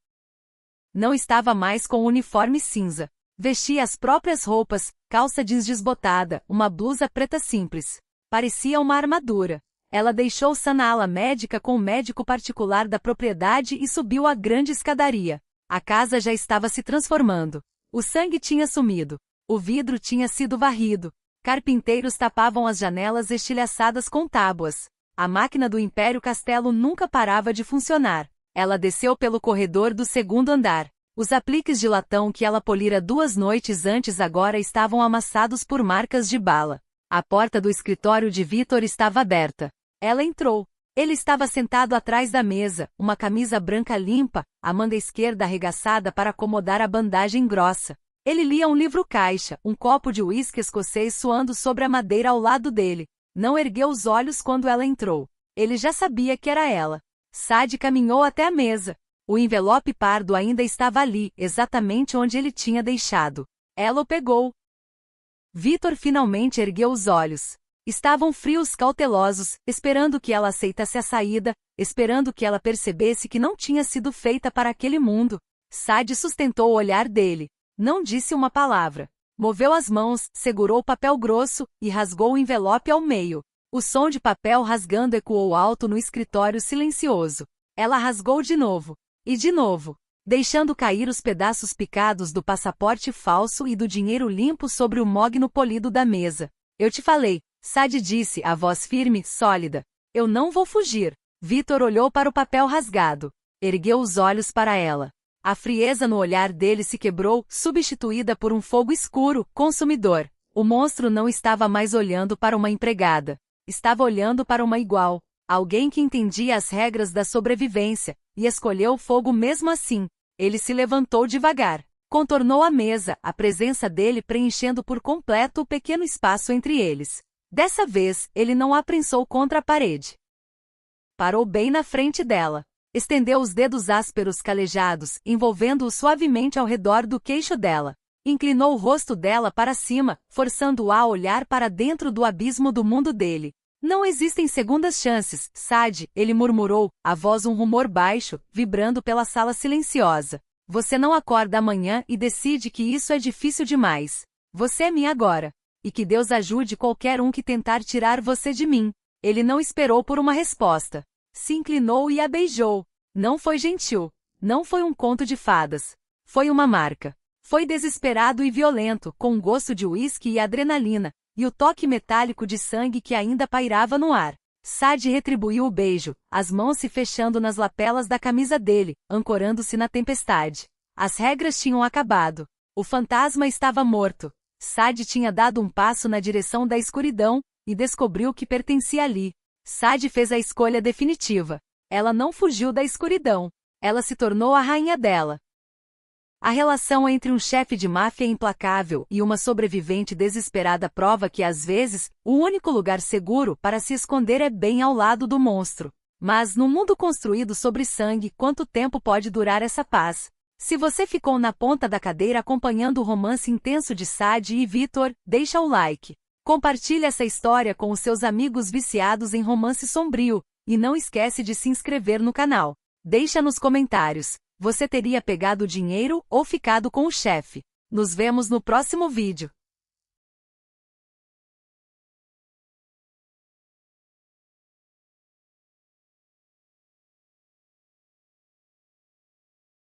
Não estava mais com o uniforme cinza. Vestia as próprias roupas, calça jeans desbotada, uma blusa preta simples. Parecia uma armadura. Ela deixou Sam na ala médica com o médico particular da propriedade e subiu a grande escadaria. A casa já estava se transformando. O sangue tinha sumido. O vidro tinha sido varrido. Carpinteiros tapavam as janelas estilhaçadas com tábuas. A máquina do Império Castelo nunca parava de funcionar. Ela desceu pelo corredor do 2º andar. Os apliques de latão que ela polira 2 noites antes agora estavam amassados por marcas de bala. A porta do escritório de Vitor estava aberta. Ela entrou. Ele estava sentado atrás da mesa, uma camisa branca limpa, a manga esquerda arregaçada para acomodar a bandagem grossa. Ele lia um livro-caixa, um copo de uísque escocês soando sobre a madeira ao lado dele. Não ergueu os olhos quando ela entrou. Ele já sabia que era ela. Sadie caminhou até a mesa. O envelope pardo ainda estava ali, exatamente onde ele tinha deixado. Ela o pegou. Vitor finalmente ergueu os olhos. Estavam frios, cautelosos, esperando que ela aceitasse a saída, esperando que ela percebesse que não tinha sido feita para aquele mundo. Sadie sustentou o olhar dele. Não disse uma palavra. Moveu as mãos, segurou o papel grosso e rasgou o envelope ao meio. O som de papel rasgando ecoou alto no escritório silencioso. Ela rasgou de novo. E de novo, deixando cair os pedaços picados do passaporte falso e do dinheiro limpo sobre o mogno polido da mesa. Eu te falei, Sadie disse, a voz firme, sólida. Eu não vou fugir. Vitor olhou para o papel rasgado. Ergueu os olhos para ela. A frieza no olhar dele se quebrou, substituída por um fogo escuro, consumidor. O monstro não estava mais olhando para uma empregada. Estava olhando para uma igual. Alguém que entendia as regras da sobrevivência, e escolheu o fogo mesmo assim. Ele se levantou devagar. Contornou a mesa, a presença dele preenchendo por completo o pequeno espaço entre eles. Dessa vez, ele não a prensou contra a parede. Parou bem na frente dela. Estendeu os dedos ásperos calejados, envolvendo-os suavemente ao redor do queixo dela. Inclinou o rosto dela para cima, forçando-a a olhar para dentro do abismo do mundo dele. Não existem segundas chances, Sadie, ele murmurou, a voz um rumor baixo, vibrando pela sala silenciosa. Você não acorda amanhã e decide que isso é difícil demais. Você é minha agora. E que Deus ajude qualquer um que tentar tirar você de mim. Ele não esperou por uma resposta. Se inclinou e a beijou. Não foi gentil. Não foi um conto de fadas. Foi uma marca. Foi desesperado e violento, com gosto de uísque e adrenalina, e o toque metálico de sangue que ainda pairava no ar. Sadie retribuiu o beijo, as mãos se fechando nas lapelas da camisa dele, ancorando-se na tempestade. As regras tinham acabado. O fantasma estava morto. Sadie tinha dado um passo na direção da escuridão, e descobriu que pertencia ali. Sadie fez a escolha definitiva. Ela não fugiu da escuridão. Ela se tornou a rainha dela. A relação entre um chefe de máfia implacável e uma sobrevivente desesperada prova que, às vezes, o único lugar seguro para se esconder é bem ao lado do monstro. Mas, num mundo construído sobre sangue, quanto tempo pode durar essa paz? Se você ficou na ponta da cadeira acompanhando o romance intenso de Sadie e Vitor, deixa o like. Compartilhe essa história com os seus amigos viciados em romance sombrio, e não esquece de se inscrever no canal. Deixa nos comentários. Você teria pegado o dinheiro ou ficado com o chefe? Nos vemos no próximo vídeo.